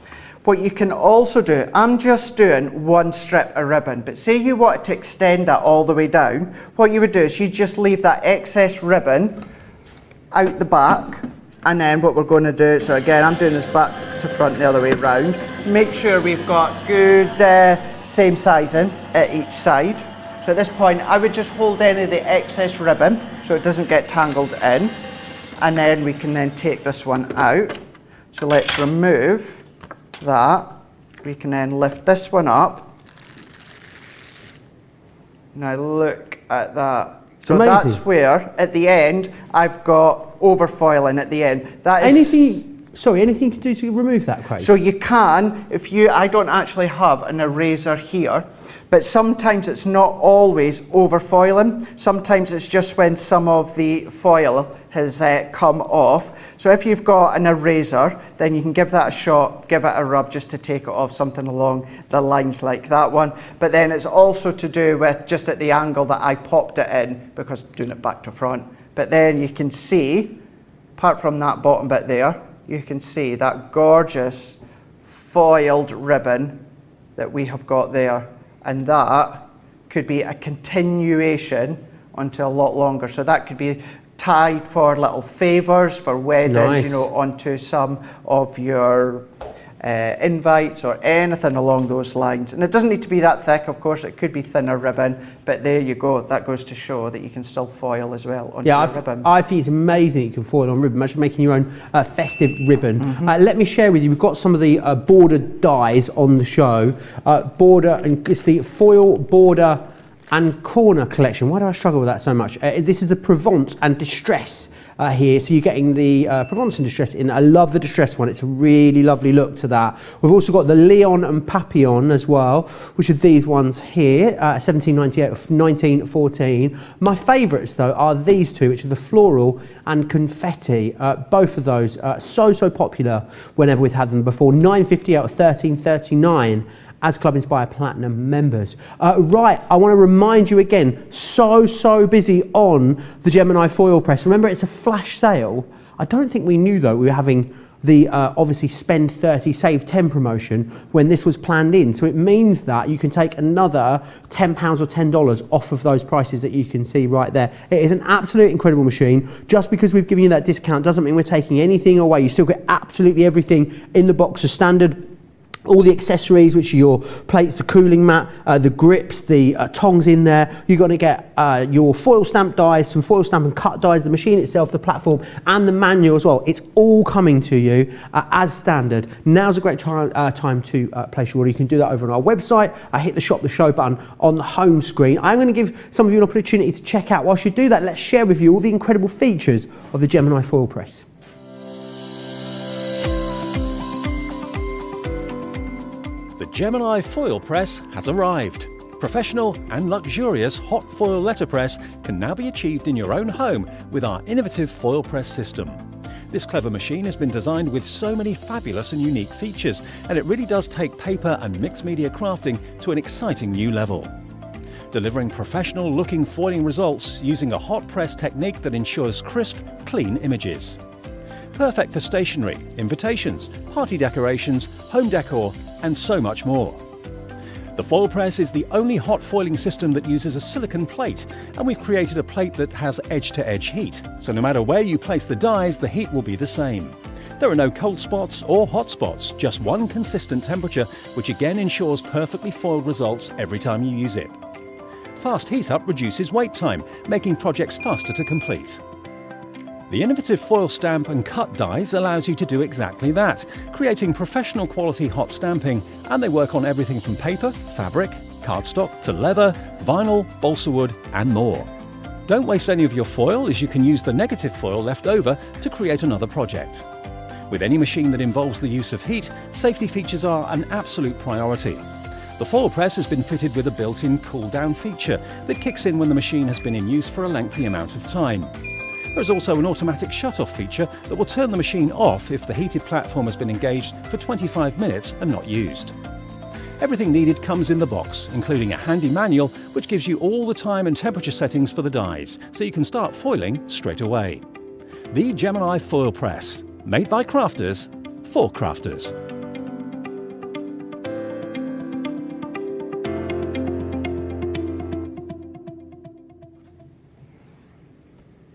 B: What you can also do, I'm just doing one strip of ribbon, but say you wanted to extend that all the way down, what you would do is you just leave that excess ribbon out the back. And then what we're going to do, so again, I'm doing this back to front the other way around. Make sure we've got good same sizing at each side. So at this point, I would just hold any of the excess ribbon so it doesn't get tangled in. And then we can then take this one out. So let's remove that. We can then lift this one up. Now look at that. So
A: amazing.
B: That's where, at the end, I've got overfoiling at the end. That is
A: anything you can do to remove that, Craig?
B: So you can, I don't actually have an eraser here, but sometimes it's not always overfoiling. Sometimes it's just when some of the foil has come off. So if you've got an eraser, then you can give that a shot, give it a rub just to take it off, something along the lines like that one. But then it's also to do with just at the angle that I popped it in, because I'm doing it back to front. But then you can see, apart from that bottom bit there, you can see that gorgeous foiled ribbon that we have got there. And that could be a continuation onto a lot longer. So that could be tied for little favours, for weddings,
A: nice.
B: Onto some of your invites or anything along those lines. And it doesn't need to be that thick, of course, it could be thinner ribbon, but there you go, that goes to show that you can still foil as well onto your ribbon.
A: I think it's amazing you can foil on ribbon. Imagine making your own festive ribbon.
B: Mm-hmm.
A: Let me share with you, we've got some of the border dies on the show. It's the foil border and corner collection. Why do I struggle with that so much? This is the Provence and Distress here. So you're getting the Provence and Distress in. I love the Distress one. It's a really lovely look to that. We've also got the Leon and Papillon as well, which are these ones here, 1798 of 1914. My favourites though are these two, which are the Floral and Confetti. Both of those so popular whenever we've had them before. 950 out of 1339 as Club Inspire Platinum members. Right, I want to remind you again, so busy on the Gemini Foilpress. Remember, it's a flash sale. I don't think we knew though we were having the obviously spend 30 save 10 promotion when this was planned in, so it means that you can take another £10 or $10 off of those prices that you can see right there. It is an absolute incredible machine. Just because we've given you that discount doesn't mean we're taking anything away. You still get absolutely everything in the box as standard. All the accessories, which are your plates, the cooling mat, the grips, the tongs in there. You're going to get your foil stamp dies, some foil stamp and cut dies, the machine itself, the platform, and the manual as well. It's all coming to you as standard. Now's a great time to place your order. You can do that over on our website. Hit the shop the show button on the home screen. I'm going to give some of you an opportunity to check out. Whilst you do that, let's share with you all the incredible features of the Gemini Foilpress.
C: The Gemini Foilpress has arrived. Professional and luxurious hot foil letterpress can now be achieved in your own home with our innovative Foilpress system. This clever machine has been designed with so many fabulous and unique features, and it really does take paper and mixed media crafting to an exciting new level. Delivering professional looking foiling results using a hot press technique that ensures crisp, clean images. Perfect for stationery, invitations, party decorations, home decor, and so much more. The Foilpress is the only hot foiling system that uses a silicon plate, and we've created a plate that has edge-to-edge heat, so no matter where you place the dies, the heat will be the same. There are no cold spots or hot spots, just one consistent temperature, which again ensures perfectly foiled results every time you use it. Fast heat up reduces wait time, making projects faster to complete. The innovative foil stamp and cut dies allows you to do exactly that, creating professional quality hot stamping, and they work on everything from paper, fabric, cardstock to leather, vinyl, balsa wood and more. Don't waste any of your foil, as you can use the negative foil left over to create another project. With any machine that involves the use of heat, safety features are an absolute priority. The Foilpress has been fitted with a built-in cool-down feature that kicks in when the machine has been in use for a lengthy amount of time. There is also an automatic shut-off feature that will turn the machine off if the heated platform has been engaged for 25 minutes and not used. Everything needed comes in the box, including a handy manual which gives you all the time and temperature settings for the dies, so you can start foiling straight away. The Gemini Foilpress, made by crafters, for crafters.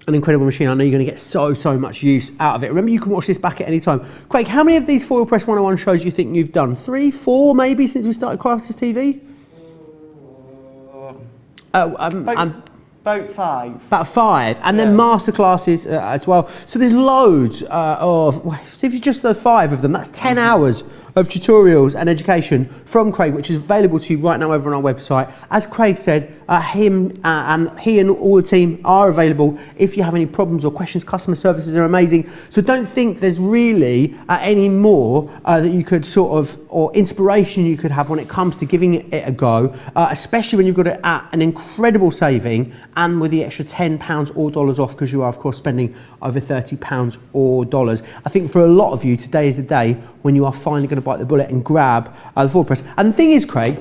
A: An incredible machine. I know you're going to get so much use out of it. Remember, you can watch this back at any time. Craig, how many of these Foilpress 101 shows do you think you've done? 3, 4 maybe since we started Crafters TV?
B: About 5.
A: About 5, and then masterclasses as well. So there's loads if you just the 5 of them, that's 10 hours of tutorials and education from Craig, which is available to you right now over on our website. As Craig said, he and all the team are available if you have any problems or questions. Customer services are amazing. So don't think there's really any more that you could or inspiration you could have when it comes to giving it a go, especially when you've got it at an incredible saving and with the extra £10 or dollars off, because you are of course spending over £30 or dollars. I think for a lot of you, today is the day when you are finally going to bite the bullet and grab the Foilpress. And the thing is, Craig,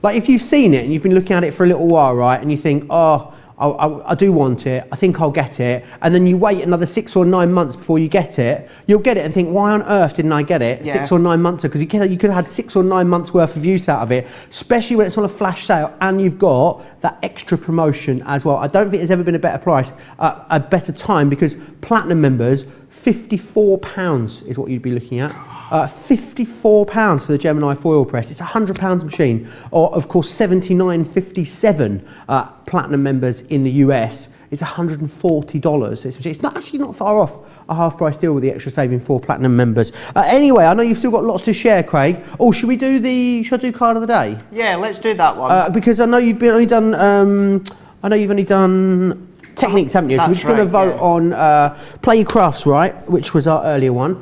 A: like if you've seen it and you've been looking at it for a little while, right, and you think, oh, I do want it, I think I'll get it, and then you wait another 6 or 9 months before you get it, you'll get it and think, why on earth didn't I get it 6 or 9 months ago? Because you could have had 6 or 9 months worth of use out of it, especially when it's on a flash sale and you've got that extra promotion as well. I don't think there's ever been a better price, a better time, because Platinum members, £54 is what you'd be looking at. £54 for the Gemini Foilpress. It's a £100 machine, or of course $79.57 Platinum members in the US. It's $140. It's not far off a half price deal with the extra saving for Platinum members. Anyway, I know you've still got lots to share, Craig. Oh, should I do card of the day?
B: Yeah, let's do that one.
A: Because I know you've only done techniques, haven't you? So we're just going to vote on Play Your Crafts Right, which was our earlier one.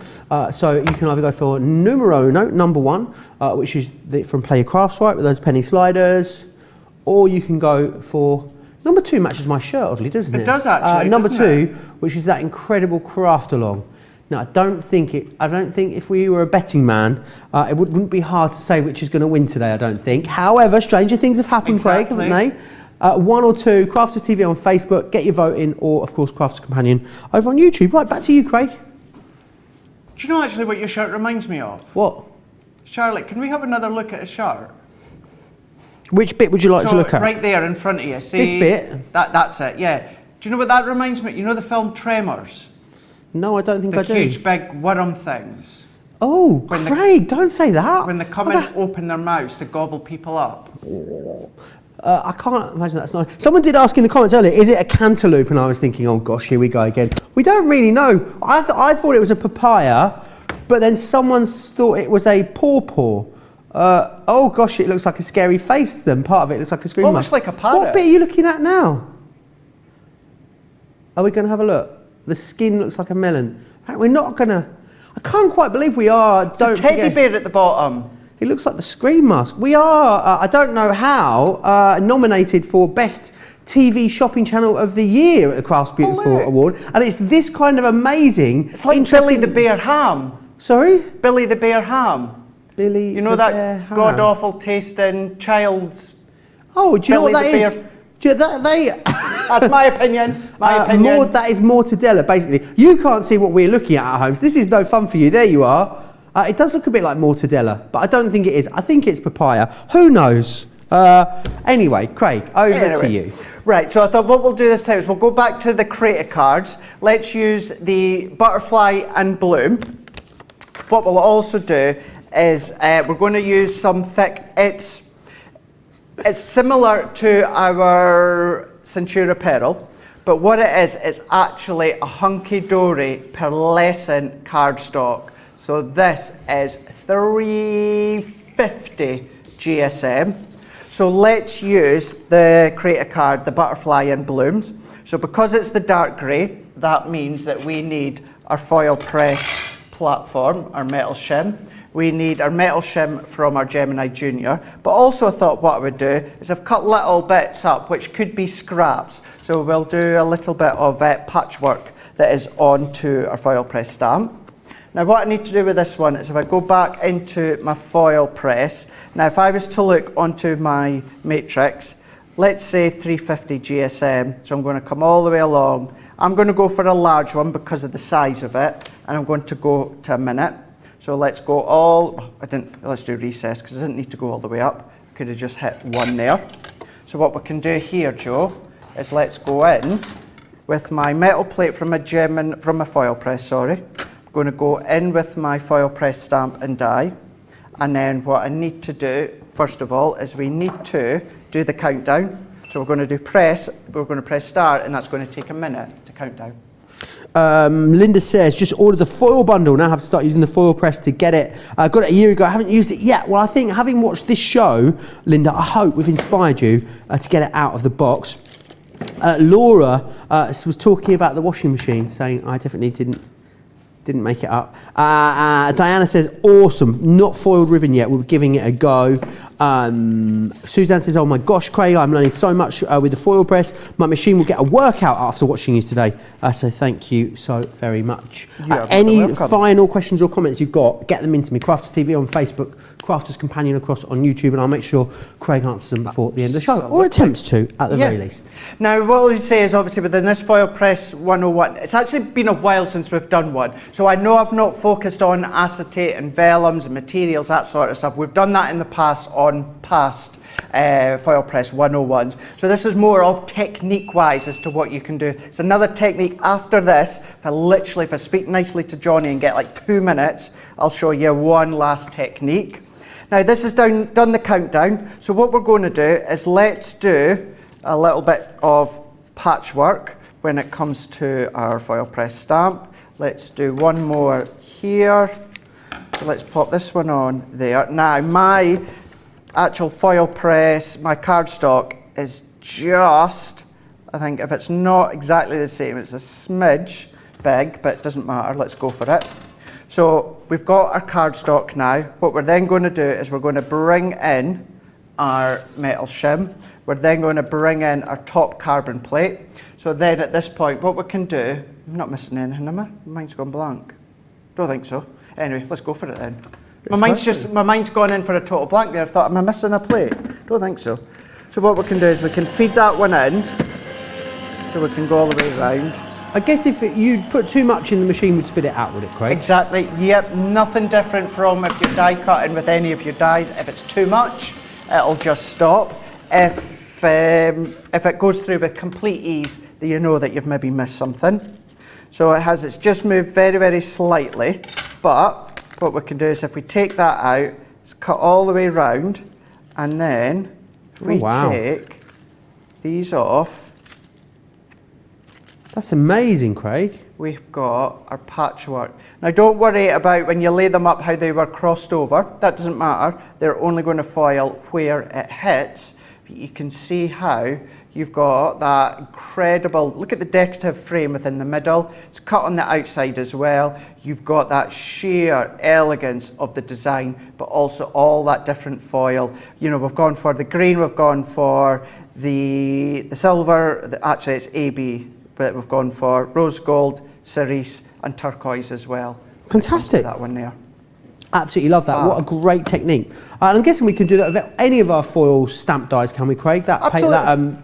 A: So you can either go for number one, which is from Play Your Crafts Right with those penny sliders, or you can go for number 2. Matches my shirt, oddly, doesn't it?
B: It does actually.
A: Number 2, which is that incredible craft along. Now, I don't think if we were a betting man, it wouldn't be hard to say which is going to win today, I don't think. However, stranger things have happened, Craig, haven't they? 1 or 2, Crafters TV on Facebook, get your vote in, or of course Crafters Companion over on YouTube. Right, back to you, Craig.
B: Do you know actually what your shirt reminds me of?
A: What?
B: Charlotte, can we have another look at a shirt?
A: Which bit would you like to look at?
B: Right there in front of you. See,
A: this bit?
B: That's it, yeah. Do you know what that reminds me? You know the film Tremors?
A: No, I don't think I do.
B: The huge big worm things.
A: Oh, Craig, don't say that.
B: When they come and open their mouths to gobble people up.
A: I can't imagine that's nice. Someone did ask in the comments earlier, is it a cantaloupe? And I was thinking, oh gosh, here we go again. We don't really know. I thought it was a papaya, but then someone thought it was a pawpaw. Oh gosh, it looks like a scary face then. Part of it looks like a scream mask.
B: Looks like a parrot.
A: What bit are you looking at now? Are we going to have a look? The skin looks like a melon. Right, we're not going to... I can't quite believe we are...
B: It's a teddy bear at the bottom.
A: It looks like the Scream Mask. We are, I don't know how, nominated for Best TV Shopping Channel of the Year at the Crafts Beautiful Award. And it's this kind of amazing...
B: It's like Billy the Bear Ham.
A: Sorry?
B: Billy the Bear Ham.
A: Billy
B: You know that god-awful tasting child's...
A: Oh, do you know what that is? Do you know that
B: That's my opinion. My opinion.
A: That is mortadella, basically. You can't see what we're looking at home, so this is no fun for you. There you are. It does look a bit like mortadella, but I don't think it is. I think it's papaya. Who knows? Anyway, Craig, over to you.
B: Right, so I thought what we'll do this time is we'll go back to the creator cards. Let's use the butterfly and bloom. What we'll also do is we're going to use some thick... It's similar to our Centura Pearl, but what it is, it's actually a hunky-dory pearlescent cardstock. So this is 350 GSM. So let's use the creator card, the butterfly and blooms. So because it's the dark grey, that means that we need our Foilpress platform, our metal shim. We need our metal shim from our Gemini Junior, but also I thought what I would do is I've cut little bits up which could be scraps. So we'll do a little bit of patchwork that is onto our Foilpress stamp. Now what I need to do with this one is if I go back into my Foilpress, now if I was to look onto my matrix, let's say 350 GSM, so I'm going to come all the way along. I'm going to go for a large one because of the size of it, and I'm going to go to a minute. So let's go let's do recess because I didn't need to go all the way up. I could have just hit 1 there. So what we can do here, Joe, is let's go in with my metal plate from my Foilpress, sorry. I'm going to go in with my Foilpress stamp and die. And then what I need to do, first of all, is we need to do the countdown. So we're going to do we're going to press start, and that's going to take a minute to count down.
A: Linda says, just ordered the foil bundle. Now I have to start using the Foilpress to get it. Got it a year ago. I haven't used it yet. Well, I think having watched this show, Linda, I hope we've inspired you to get it out of the box. Laura was talking about the washing machine, saying I definitely didn't make it up. Diana says, awesome. Not foiled ribbon yet. We're giving it a go. Suzanne says, oh my gosh, Craig, I'm learning so much with the Foilpress. My machine will get a workout after watching you today. So thank you so very much. Any final questions or comments you've got, get them into me. Crafters TV on Facebook, Crafters Companion across on YouTube, and I'll make sure Craig answers them before the end of the show, or attempts to at the very least.
B: Now, what I would say is obviously within this Foilpress 101, it's actually been a while since we've done one. So I know I've not focused on acetate and vellums and materials, that sort of stuff. We've done that in the past on past Foilpress 101s. So this is more of technique-wise as to what you can do. It's another technique after this. If I speak nicely to Johnny and get like 2 minutes, I'll show you one last technique. Now this is done the countdown. So what we're going to do is let's do a little bit of patchwork when it comes to our Foilpress stamp. Let's do one more here. So let's pop this one on there. Now my actual Foilpress, my cardstock is just I think if it's not exactly the same, it's a smidge big, but it doesn't matter. Let's go for it. So we've got our cardstock now. What we're then going to do is we're going to bring in our metal shim. We're then going to bring in our top carbon plate. So then at this point, what we can do, I'm not missing anything, am I? Mine's gone blank. Don't think so. Anyway, let's go for it then. My mind's gone in for a total blank there. I thought, am I missing a plate? Don't think so. So what we can do is we can feed that one in, so we can go all the way around.
A: I guess if you put too much in, the machine would spit it out, would it, Craig?
B: Exactly, yep, nothing different from if you're die cutting with any of your dies. If it's too much, it'll just stop. If it goes through with complete ease, then you know that you've maybe missed something. So it's just moved very, very slightly, but what we can do is if we take that out, it's cut all the way round, and then if we take these off,
A: that's amazing, Craig.
B: We've got our patchwork. Now don't worry about when you lay them up how they were crossed over. That doesn't matter. They're only going to foil where it hits. But you can see how you've got that incredible, look at the decorative frame within the middle. It's cut on the outside as well. You've got that sheer elegance of the design, but also all that different foil. You know, we've gone for the green, we've gone for the silver, actually it's AB, but we've gone for rose gold, cerise and turquoise as well.
A: Fantastic.
B: That one there.
A: Absolutely love that. What a great technique. And I'm guessing we can do that with any of our foil stamp dies, can we, Craig?
B: Absolutely.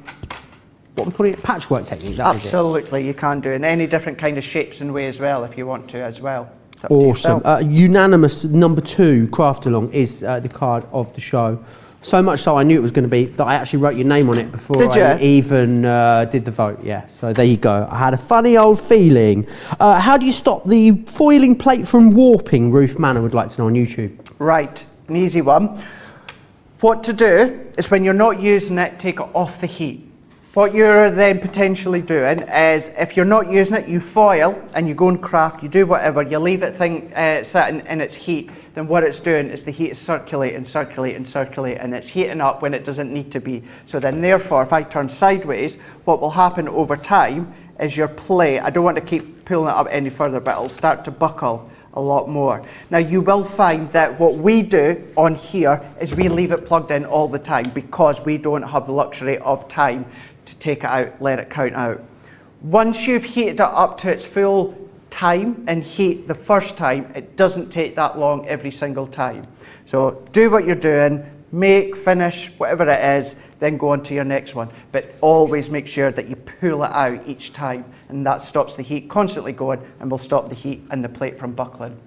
A: What we call it, patchwork technique.
B: Absolutely, you can do in any different kind of shapes and way as well if you want to as well. It's up to
A: Awesome.
B: yourself.
A: Unanimous number 2 craft along is the card of the show. So much so I knew it was going to be that I actually wrote your name on it before I even did the vote. Yeah, so there you go. I had a funny old feeling. How do you stop the foiling plate from warping? Ruth Manor would like to know on YouTube.
B: Right, an easy one. What to do is when you're not using it, take it off the heat. What you're then potentially doing is if you're not using it, you foil and you go and craft, you do whatever, you leave it sitting in its heat, then what it's doing is the heat is circulating, and it's heating up when it doesn't need to be. So then therefore, if I turn sideways, what will happen over time is your plate, I don't want to keep pulling it up any further, but it'll start to buckle a lot more. Now you will find that what we do on here is we leave it plugged in all the time because we don't have the luxury of time to take it out, let it count out. Once you've heated it up to its full time and heat the first time, it doesn't take that long every single time. So do what you're doing, make, finish, whatever it is, then go on to your next one. But always make sure that you pull it out each time, and that stops the heat constantly going and will stop the heat and the plate from buckling.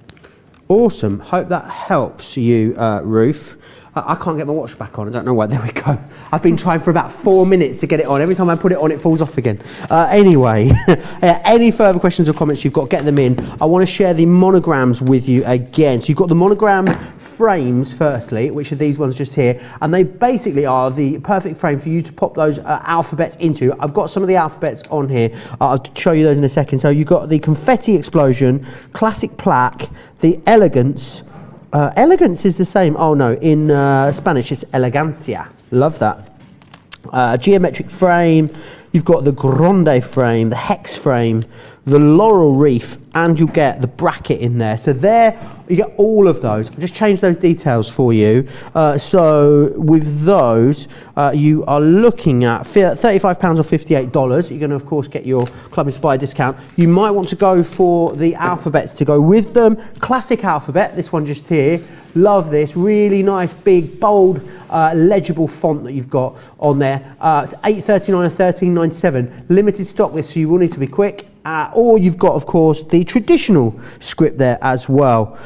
A: Awesome. Hope that helps you, Ruth. I can't get my watch back on. I don't know why. There we go. I've been trying for about 4 minutes to get it on. Every time I put it on, it falls off again. Anyway, any further questions or comments you've got, get them in. I want to share the monograms with you again. So you've got the monogram frames, firstly, which are these ones just here. And they basically are the perfect frame for you to pop those alphabets into. I've got some of the alphabets on here. I'll show you those in a second. So you've got the confetti explosion, classic plaque, the elegance. Elegance is the same. Oh no, in Spanish it's elegancia. Love that. Geometric frame. You've got the grande frame, the hex frame, the laurel wreath, and you'll get the bracket in there. So there you get all of those. I'll just change those details for you. So with those, you are looking at £35 or $58. You're going to, of course, get your Club Inspire discount. You might want to go for the alphabets to go with them. Classic alphabet, this one just here. Love this, really nice, big, bold, legible font that you've got on there. $8.39 or $13.97. Limited stock this, so you will need to be quick. Or you've got, of course, the traditional script there as well,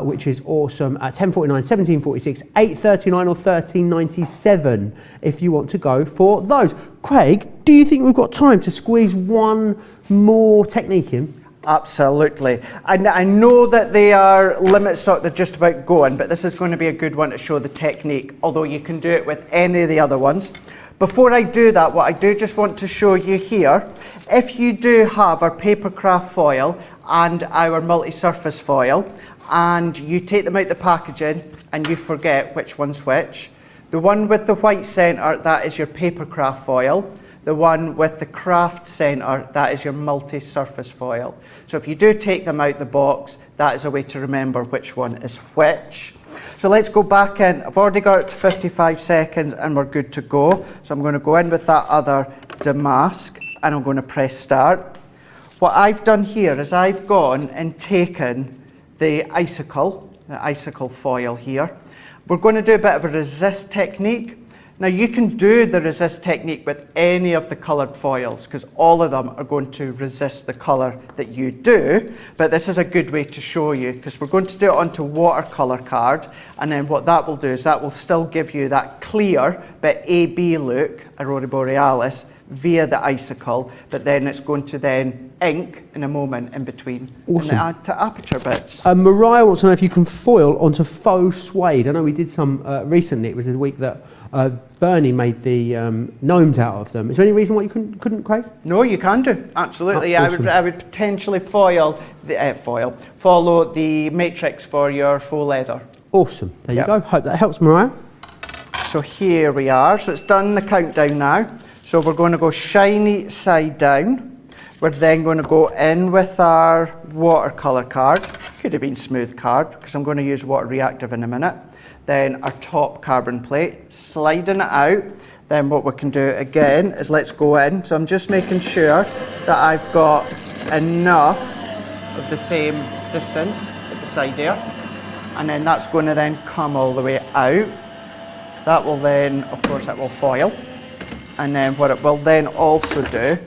A: which is awesome. $10.49, $17.46, $8.39 or $13.97 if you want to go for those. Craig, do you think we've got time to squeeze one more technique in?
B: Absolutely. I know that they are limit stock, they're just about going, but this is going to be a good one to show the technique, although you can do it with any of the other ones. Before I do that, what I do just want to show you here, if you do have our papercraft foil and our multi-surface foil, and you take them out the packaging and you forget which one's which, the one with the white centre, that is your papercraft foil. The one with the craft centre, that is your multi-surface foil. So if you do take them out the box, that is a way to remember which one is which. So let's go back in. I've already got it to 55 seconds and we're good to go. So I'm going to go in with that other damask and I'm going to press start. What I've done here is I've gone and taken the icicle foil here. We're going to do a bit of a resist technique. Now you can do the resist technique with any of the coloured foils because all of them are going to resist the colour that you do, but this is a good way to show you because we're going to do it onto watercolour card, and then what that will do is that will still give you that clear but AB look, Aurora Borealis, via the icicle, but then it's going to then ink in a moment in between.
A: Awesome.
B: And add to aperture bits.
A: Mariah wants to know if you can foil onto faux suede. I know we did some recently. It was the week that Bernie made the gnomes out of them. Is there any reason why you couldn't, Craig?
B: No, you can do. Absolutely.
A: Oh, awesome.
B: I would potentially follow the matrix for your faux leather.
A: Awesome. There
B: Yep.
A: you go. Hope that helps, Mariah.
B: So here we are. So it's done the countdown now. So we're going to go shiny side down. We're then going to go in with our watercolour card. Could have been smooth card because I'm going to use water reactive in a minute. Then our top carbon plate, sliding it out. Then what we can do again is let's go in. So I'm just making sure that I've got enough of the same distance at the side there. And then that's going to then come all the way out. That will then, of course, that will foil. And then what it will then also do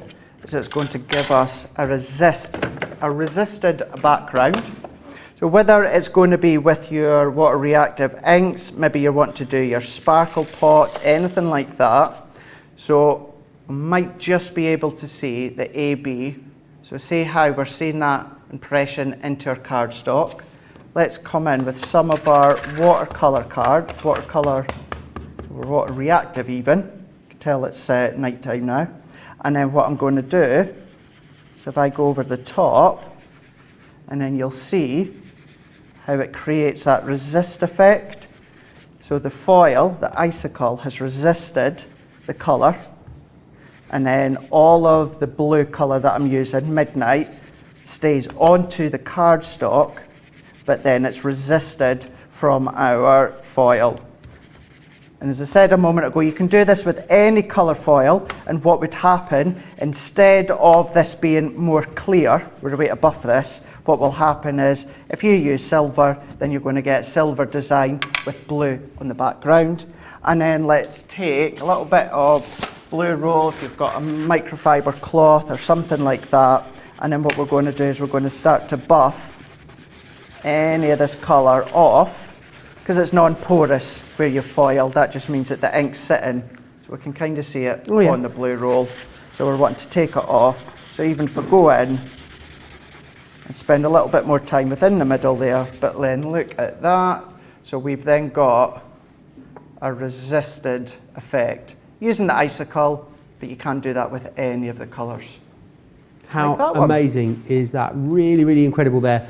B: is it's going to give us a resisted background. So whether it's going to be with your water reactive inks, maybe you want to do your sparkle pots, anything like that. So we might just be able to see the AB. So see how we're seeing that impression into our cardstock. Let's come in with some of our watercolour card, water reactive even. Tell it's night time now. And then what I'm going to do is if I go over the top, and then you'll see how it creates that resist effect. So the foil, the icicle, has resisted the colour, and then all of the blue colour that I'm using, Midnight, stays onto the cardstock, but then it's resisted from our foil. And as I said a moment ago, you can do this with any colour foil, and what would happen, instead of this being more clear, we're a way to buff this, what will happen is, if you use silver, then you're going to get silver design with blue on the background. And then let's take a little bit of blue roll, if you've got a microfiber cloth or something like that, and then what we're going to do is we're going to start to buff any of this colour off. Because it's non-porous where you foil, that just means that the ink's sitting. So we can kind of see it on the blue roll. So we're wanting to take it off. So even if we go in and spend a little bit more time within the middle there, but then look at that. So we've then got a resisted effect. Using the icicle, but you can't do that with any of the colours.
A: How
B: like
A: amazing is that? Really, really incredible there.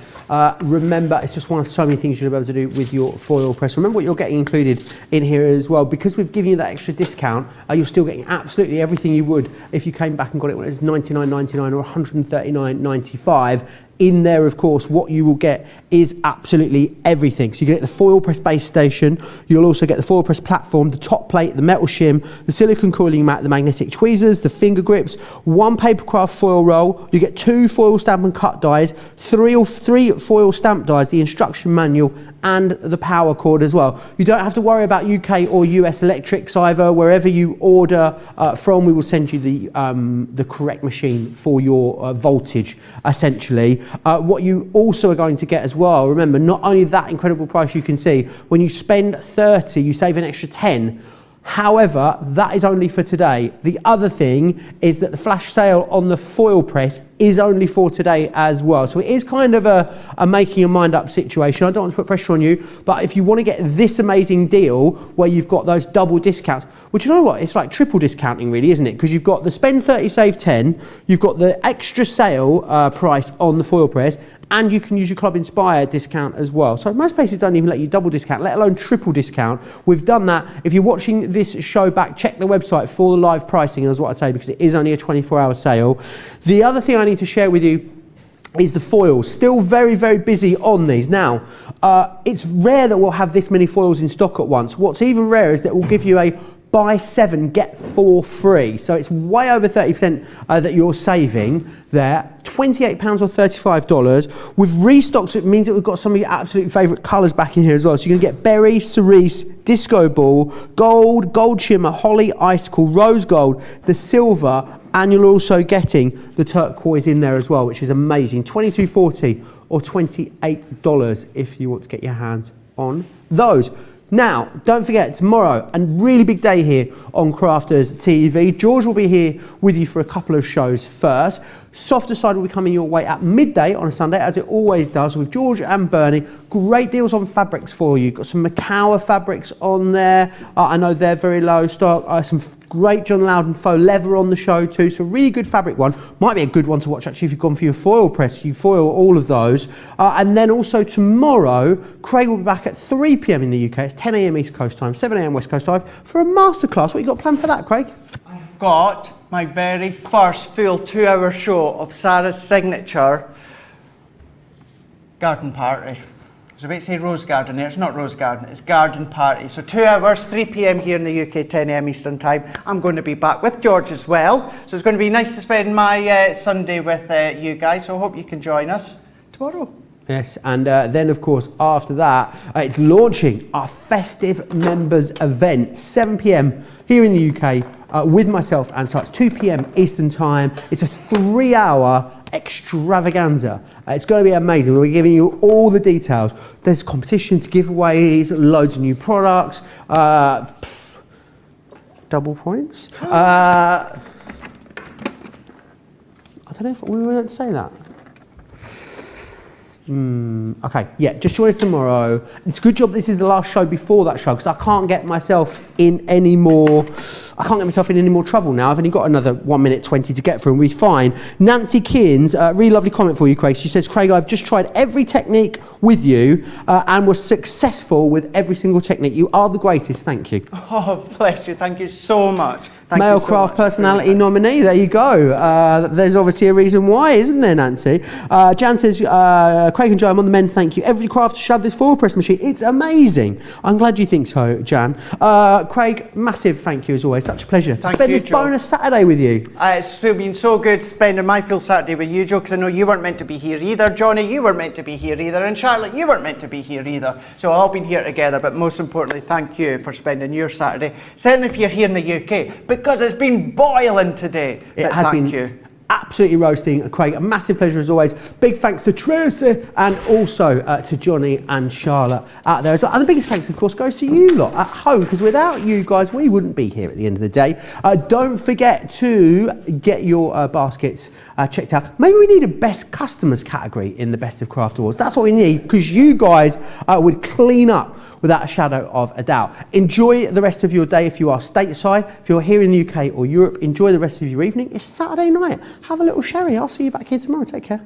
A: Remember, it's just one of so many things you'll be able to do with your foil press. Remember what you're getting included in here as well. Because we've given you that extra discount, you're still getting absolutely everything you would if you came back and got it when it was $99.99 or $139.95. In there, of course, what you will get is absolutely everything. So you get the Foilpress base station, you'll also get the Foilpress platform, the top plate, the metal shim, the silicone coiling mat, the magnetic tweezers, the finger grips, one papercraft foil roll, you get 2 foil stamp and cut dies, 3 foil stamp dies, the instruction manual, and the power cord as well. You don't have to worry about UK or US electrics either. Wherever you order from, we will send you the correct machine for your voltage, essentially. What you also are going to get as well, remember, not only that incredible price you can see, when you spend 30, you save an extra 10. However, that is only for today. The other thing is that the flash sale on the foil press is only for today as well. So it is kind of a making your mind up situation. I don't want to put pressure on you, but if you want to get this amazing deal where you've got those double discounts, which you know what, it's like triple discounting really, isn't it? Because you've got the spend 30, save 10, you've got the extra sale price on the foil press, and you can use your Club Inspire discount as well. So most places don't even let you double discount, let alone triple discount. We've done that. If you're watching this show back, check the website for the live pricing, is what I'd say, because it is only a 24-hour sale. The other thing I need to share with you is the foils. Still very, very busy on these. Now, it's rare that we'll have this many foils in stock at once. What's even rarer is that we'll give you a buy 7, get 4 free. So it's way over 30% that you're saving there. £28 or $35. With restocks, it means that we've got some of your absolute favourite colours back in here as well. So you're going to get berry, cerise, disco ball, gold, gold shimmer, holly, icicle, rose gold, the silver, and you're also getting the turquoise in there as well, which is amazing. $22.40 or $28 if you want to get your hands on those. Now, don't forget, tomorrow, a really big day here on Crafters TV. George will be here with you for a couple of shows first. Softer Side will be coming your way at midday on a Sunday, as it always does, with George and Bernie. Great deals on fabrics for you. Got some Macawa fabrics on there. I know they're very low stock. Some great John Loudon faux leather on the show too. So really good fabric one. Might be a good one to watch actually if you've gone for your foil press. You foil all of those. And then also tomorrow, Craig will be back at 3 p.m. in the UK. It's 10 a.m. East Coast time, 7 a.m. West Coast time for a masterclass. What you got planned for that, Craig?
B: I've got my very first full 2-hour show of Sarah's signature garden party. I was about to say rose garden there. It's not rose garden, it's garden party. So 2 hours, 3 p.m. here in the UK, 10 a.m. Eastern time. I'm going to be back with George as well. So it's going to be nice to spend my Sunday with you guys. So I hope you can join us tomorrow.
A: Yes, and then of course after that, it's launching our festive members event, 7 p.m. here in the UK with myself, and so it's 2 p.m. Eastern time. It's a 3-hour extravaganza. It's going to be amazing. We'll be giving you all the details. There's competitions, giveaways, loads of new products, double points. I don't know if we were going to say that. Okay, yeah, just join us tomorrow. It's a good job this is the last show before that show, because I can't get myself in any more trouble now. I've only got another 1 minute 20 to get through and we're fine. Nancy Kearns, really lovely comment for you, Craig. She says, Craig, I've just tried every technique with you and was successful with every single technique. You are the greatest, thank you.
B: Oh, bless you, thank you so much.
A: Male Craft Personality nominee, there you go. There's obviously a reason why, isn't there, Nancy? Jan says, Craig and Joe, I'm on the mend, thank you. Every craft should have this Foilpress machine. It's amazing. I'm glad you think so, Jan. Craig, massive thank you as always. Such a pleasure to spend this bonus Saturday with you.
B: It's still been so good spending my full Saturday with you, Joe, because I know you weren't meant to be here either. Johnny, you weren't meant to be here either. And Charlotte, you weren't meant to be here either. So we've all been here together, but most importantly, thank you for spending your Saturday. Certainly if you're here in the UK, because it's been boiling today.
A: It has been absolutely roasting. Craig, a massive pleasure as always. Big thanks to Tracy and also to Johnny and Charlotte out there as well. And the biggest thanks, of course, goes to you lot at home, because without you guys, we wouldn't be here at the end of the day. Don't forget to get your baskets checked out. Maybe we need a best customers category in the Best of Craft Awards. That's what we need, because you guys would clean up without a shadow of a doubt. Enjoy the rest of your day if you are stateside. If you're here in the UK or Europe, enjoy the rest of your evening. It's Saturday night. Have a little sherry. I'll see you back here tomorrow. Take care.